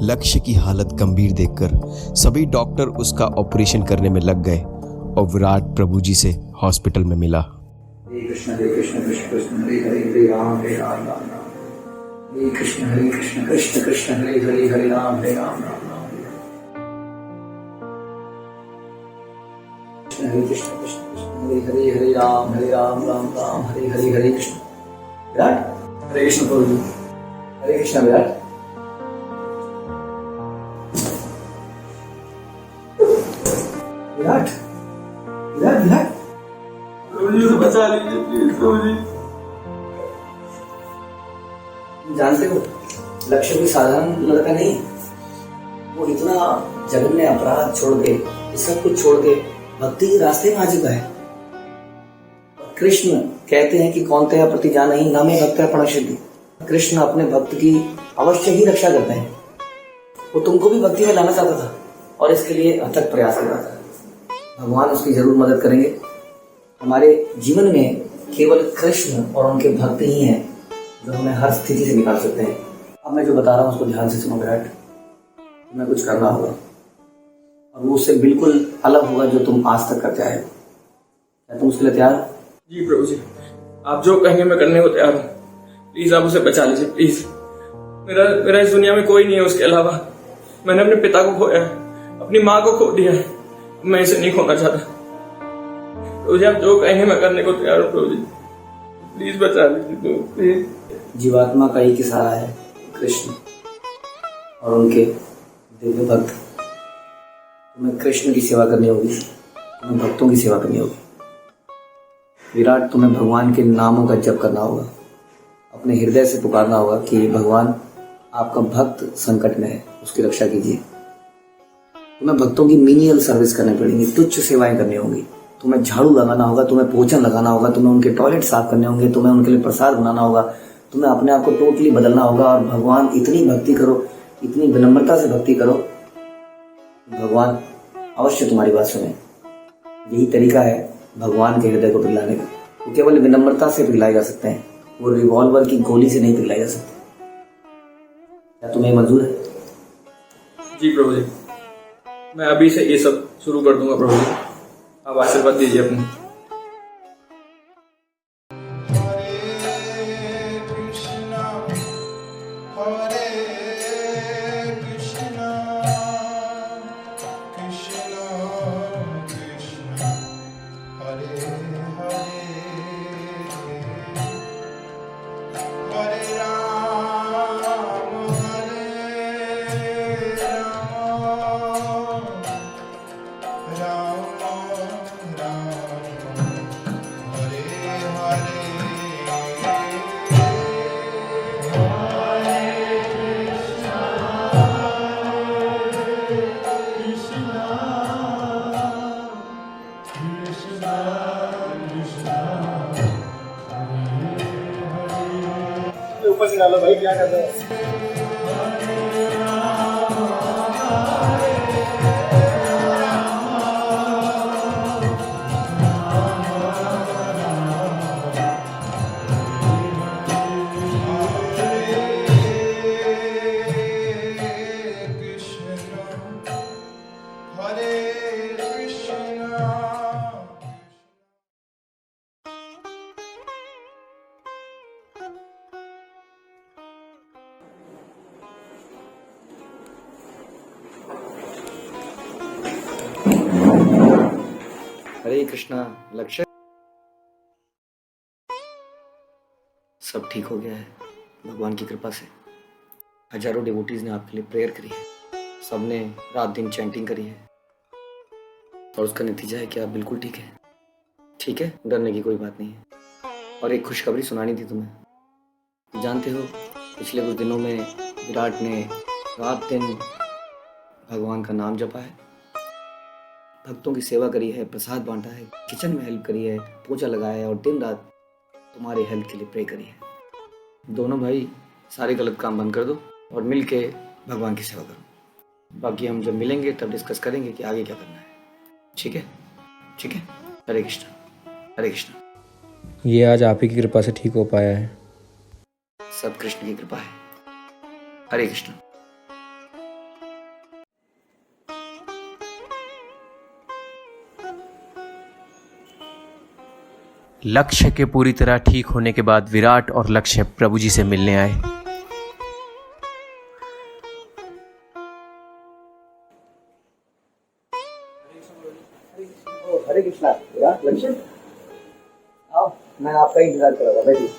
लक्ष्य की हालत गंभीर देखकर सभी डॉक्टर उसका ऑपरेशन करने में लग गए और विराट प्रभु जी से हॉस्पिटल में मिला। हरे कृष्ण कृष्ण कृष्ण हरे हरे, हरे राम राम राम। हरे कृष्ण कृष्ण कृष्ण हरे हरे, हरे राम राम राम। हरे कृष्ण कृष्ण हरे हरे, हरे राम राम राम। हरे हरे कृष्ण। विराट, हरे कृष्ण प्रभु जी। हरे कृष्ण विराट। विराट विराट विराट, प्रभु जी बचा लीजिए प्लीज प्रभु जी। जानते हो लक्ष्य भी साधारण लड़का नहीं है। वो इतना जघन्य अपराध छोड़ के, सब कुछ छोड़ के भक्ति के रास्ते में आ चुका है। कृष्ण कहते हैं कि कौन तेरा प्रति जान ही न में भक्त है प्रणश्यति। कृष्ण अपने भक्त की अवश्य ही रक्षा करते हैं। वो तुमको भी भक्ति में लाना चाहता था और इसके लिए अथक प्रयास कर रहा था। भगवान उसकी जरूर मदद करेंगे। हमारे जीवन में केवल कृष्ण और उनके भक्त ही हैं जो हमें हर स्थिति से निकाल सकते हैं। अब मैं जो बता रहा हूँ उसको ध्यान से सुनो विराट। तुम्हें कुछ करना होगा और वो उससे बिल्कुल अलग होगा जो तुम आज तक करते आए हो। क्या तुम उसके लिए तैयार हो? जी प्रभु जी, आप जो कहेंगे मैं करने को तैयार हूँ। प्लीज आप उसे बचा लीजिए, प्लीज। मेरा इस दुनिया में कोई नहीं है उसके अलावा। मैंने अपने पिता को खोया है, अपनी माँ को खो दिया है, मैं इसे नहीं खोना चाहता। प्रभु जी, आप जो कहेंगे मैं करने को तैयार हूँ। प्रभु जी प्लीज बचा लीजिए, प्लीज। जीवात्मा का एक ही सहारा है, कृष्ण और उनके दिव्य भक्त। तुम्हें कृष्ण की सेवा करनी होगी, तुम्हें भक्तों की सेवा करनी होगी। विराट, तुम्हें भगवान के नामों का जप करना होगा, अपने हृदय से पुकारना होगा कि भगवान आपका भक्त संकट में है, उसकी रक्षा कीजिए। तुम्हें भक्तों की मीनियल सर्विस करनी पड़ेगी, तुच्छ सेवाएं करनी होंगी। तुम्हें झाड़ू लगाना होगा, तुम्हें पोछन लगाना होगा, तुम्हें उनके टॉयलेट साफ करने होंगे, तुम्हें उनके लिए प्रसाद बनाना होगा, तुम्हें अपने आप को टोटली बदलना होगा। और भगवान इतनी भक्ति करो, इतनी विनम्रता से भक्ति करो, भगवान अवश्य तुम्हारी बात सुने। यही तरीका है भगवान के हृदय को पिघलाने का। वो केवल विनम्रता से पिघलाए जा सकते हैं, वो रिवॉल्वर की गोली से नहीं पिघलाए जा सकते। क्या तुम्हें मंजूर है? जी प्रभु जी, मैं अभी से ये सब शुरू कर दूंगा। प्रभु जी आप आशीर्वाद दीजिए अपने। ऊपर से डालो भाई, क्या कर रहे हो? हरे कृष्णा। लक्ष्य सब ठीक हो गया है भगवान की कृपा से। हजारों डिवोटीज ने आपके लिए प्रेयर करी है, सबने रात दिन चैंटिंग करी है और उसका नतीजा है कि आप बिल्कुल ठीक है। ठीक है, डरने की कोई बात नहीं है। और एक खुशखबरी सुनानी थी तुम्हें। जानते हो पिछले कुछ दिनों में विराट ने रात दिन भगवान का नाम जपा है, भक्तों की सेवा करी है, प्रसाद बांटा है, किचन में हेल्प करी है, पोछा लगाया है और दिन रात तुम्हारी हेल्थ के लिए प्रे करी है। दोनों भाई सारे गलत काम बंद कर दो और मिल के भगवान की सेवा करो। बाकी हम जब मिलेंगे तब डिस्कस करेंगे कि आगे क्या करना है। ठीक है? ठीक है। हरे कृष्णा, हरे कृष्णा। ये आज आप ही की कृपा से ठीक हो पाया है। सब कृष्ण की कृपा है। हरे कृष्णा। लक्ष्य के पूरी तरह ठीक होने के बाद विराट और लक्ष्य प्रभु जी से मिलने आए। हरे कृष्णा। लक्ष्य आओ, मैं आपका इंतजार कर रहा था। बैठिए।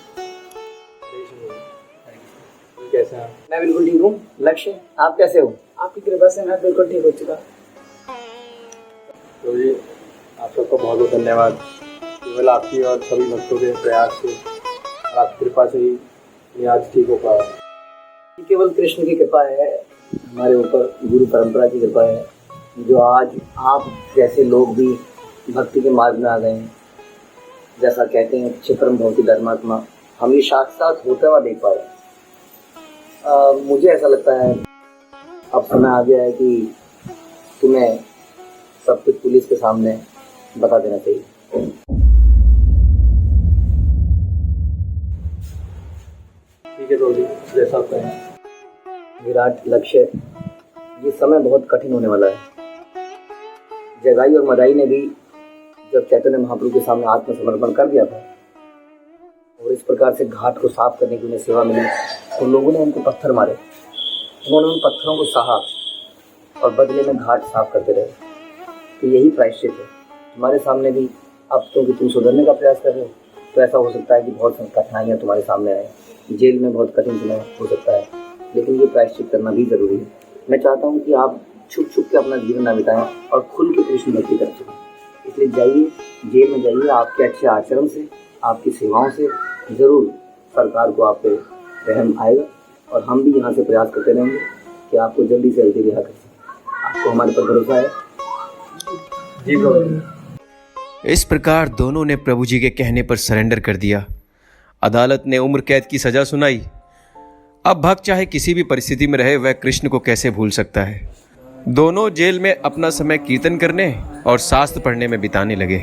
कैसे हैं? मैं बिल्कुल ठीक हूँ। लक्ष्य आप कैसे हो? आपकी कृपा से मैं बिल्कुल ठीक हो चुका। तो जी आप सबका बहुत बहुत धन्यवाद। केवल आपकी और सभी भक्तों के प्रयास से और आपकी कृपा से ही मैं आज ठीक हो पाया। केवल कृष्ण की कृपा है हमारे ऊपर, गुरु परंपरा की कृपा है जो आज आप जैसे लोग भी भक्ति के मार्ग में आ गए हैं। जैसा कहते हैं क्षिप्रम भवति धर्मात्मा, हम ये साथ साथ होता हुआ देख पा रहे हैं। मुझे ऐसा लगता है अब समय आ गया है कि तुम्हें सब कुछ पुलिस के सामने बता देना चाहिए। ठीक है तो जैसा आप कहें। विराट, लक्ष्य, ये समय बहुत कठिन होने वाला है। जगाई और मदाई ने भी जब चैतन्य महाप्रभु के सामने आत्मसमर्पण कर दिया था और इस प्रकार से घाट को साफ करने की उन्हें सेवा मिली, तो लोगों ने उनको पत्थर मारे। उन्होंने उन पत्थरों को सहा और बदले में घाट साफ करते रहे। तो यही प्रायश्चित है। तुम्हारे सामने भी अब क्योंकि तुम सुधरने का प्रयास कर रहे हो, तो ऐसा हो सकता है कि बहुत सारी कठिनाइयाँ तुम्हारे सामने आए। जेल में बहुत कठिन समय हो सकता है, लेकिन ये प्रायश्चित करना भी जरूरी है। मैं चाहता हूँ कि आप छुप छुप के अपना जीवन न बिताएं और खुल के कृष्ण भक्ति कर सकें। इसलिए जाइए, जेल में जाइए। आपके अच्छे आचरण से, आपकी सेवाओं से ज़रूर सरकार को आप पे रहम आएगा और हम भी यहाँ से प्रयास करते रहेंगे कि आपको जल्दी से जल्दी रिहा कर सकें। आपको हमारे पर भरोसा है? जी प्रभु। इस प्रकार दोनों ने प्रभु जी के कहने पर सरेंडर कर दिया। अदालत ने उम्र कैद की सजा सुनाई। अब भक्त चाहे किसी भी परिस्थिति में रहे, वह कृष्ण को कैसे भूल सकता है। दोनों जेल में अपना समय कीर्तन करने और शास्त्र पढ़ने में बिताने लगे।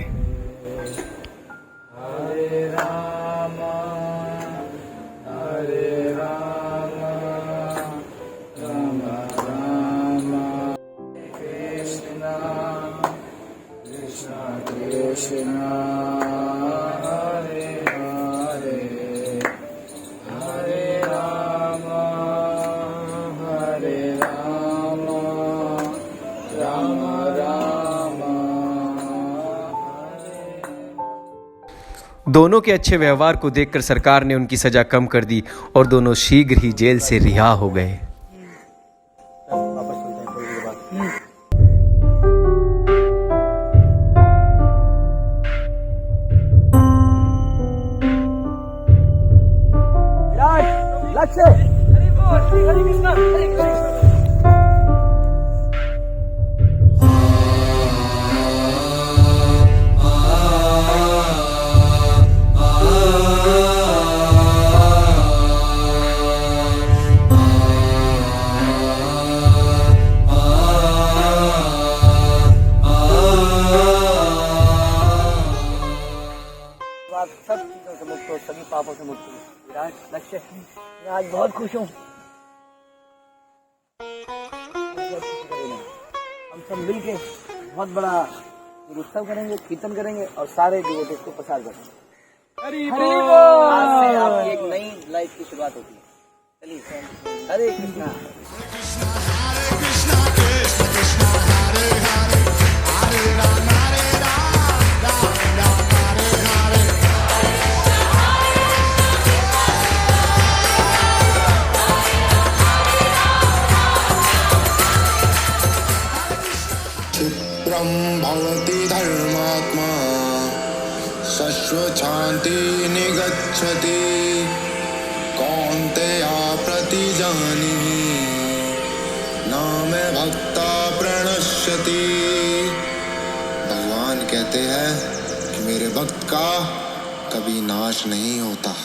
दोनों के अच्छे व्यवहार को देखकर सरकार ने उनकी सजा कम कर दी और दोनों शीघ्र ही जेल से रिहा हो गए। सभी पापों से मुक्त हूँ। विराट, लक्ष्य, मैं आज बहुत खुश हूँ। हम सब मिलके बहुत बड़ा उत्सव करेंगे, कीर्तन करेंगे और सारे डिवोटीज को प्रसाद करेंगे। आज से आपकी एक नई लाइफ की शुरुआत होती है। चलिए, हरे कृष्णा। भवति धर्मात्मा शाश्वशान्ति निगच्छति कौन्तेया प्रतिजानीहि न मे भक्ता प्रणश्यति। भगवान कहते हैं कि मेरे भक्त का कभी नाश नहीं होता।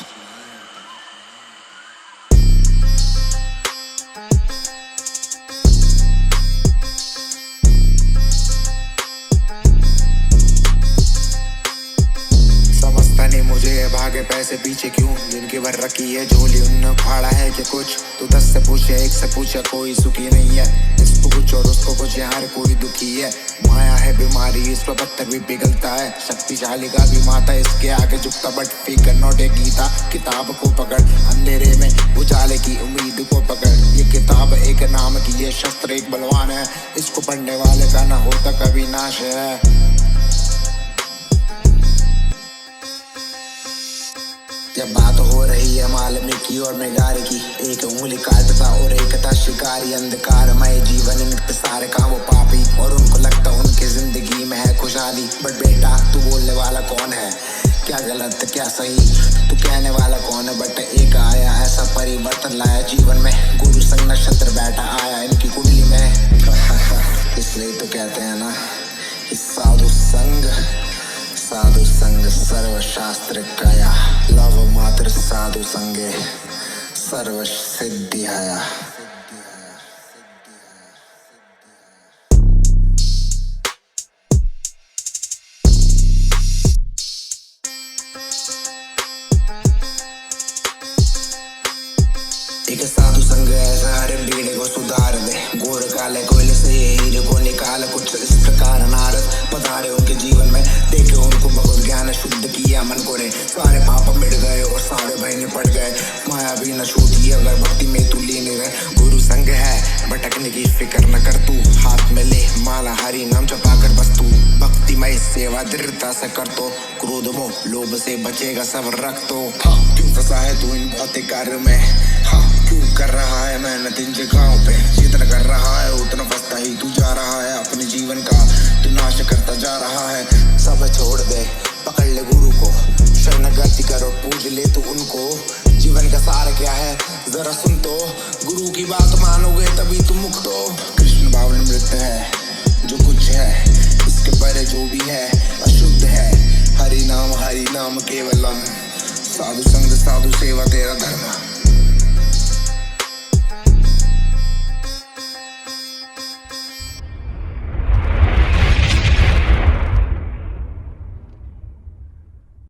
भागे पैसे पीछे क्यों, जिनकी भर रखी है झोली उनने फाड़ा है कि कुछ। तू 10 से पूछे, 1 से पूछे, कोई सुखी नहीं है। इसको कुछ और उसको कुछ, हर कोई दुखी है। माया है बीमारी, इस पर पत्थर भी पिघलता है। शक्तिशाली का भी माता इसके आगे झुकता, बट फिकर नोट है गीता। किताब को पकड़, अंधेरे में उजाले की उम्मीद को पकड़। ये किताब एक नाम की, ये शस्त्र एक बलवान है। इसको पढ़ने वाले का ना होता कभी नाश है। जब बात हो रही है मालूम की और मेगारे की, एक उंगली काटता और एक था शिकारी। अंधकारमय जीवन नित्य सारे का वो पापी, और उनको लगता उनकी जिंदगी में है खुशहाली। बट बेटा, तू बोलने वाला कौन है, क्या गलत क्या सही, तू कहने वाला कौन है। बट एक आया ऐसा परिवर्तन लाया जीवन में, गुरु संग नक्षत्र बैठा आया इनकी कुंडली में। इसलिए तो कहते हैं ना, साधु संग सर्वशास्त्र कया, लव मात्र साधु संगे सर्व सिद्धि हया। एक साधु संग ऐसा हर बीड़े को सुधार दे, गोर काले कोयले से ये हीरे को निकाल। कुछ इस प्रकार नारद पधारे उनके जीवन में, देखे उनको भगवत ज्ञान शुद्ध किया मन को रे। सारे पाप मिट गए और सारे भय निपट गए, माया भी न छूटी अगर भक्ति में तू लीन रहे। गुरु संग है भटकने की फिक्र न कर तू, हाथ में ले माला हरि नाम जपा कर बस तू। भक्तिमय सेवा दृढ़ता से कर तो, क्रोध मोह लोभ से बचेगा सब रख तो। हाँ क्यों फंसा है तू इन भौतिक कार्य में, हाँ क्यों कर रहा है मेहनत इन जगहों पे। जितना कर रहा है उतना फंसता ही तू जा रहा है, अपने जीवन का तू नाश करता जा रहा है। सब छोड़ दे पकड़ ले गुरु को, शरणागति करो पूज ले तू उनको। जीवन का सार क्या है जरा सुन तो, गुरु की बात मानोगे तभी तुम मुक्त हो। कृष्ण भाव नृत्य है जो कुछ है, इसके परे जो भी है अशुद्ध है। हरि नाम केवलम, साधु संग साधु सेवा तेरा धर्म।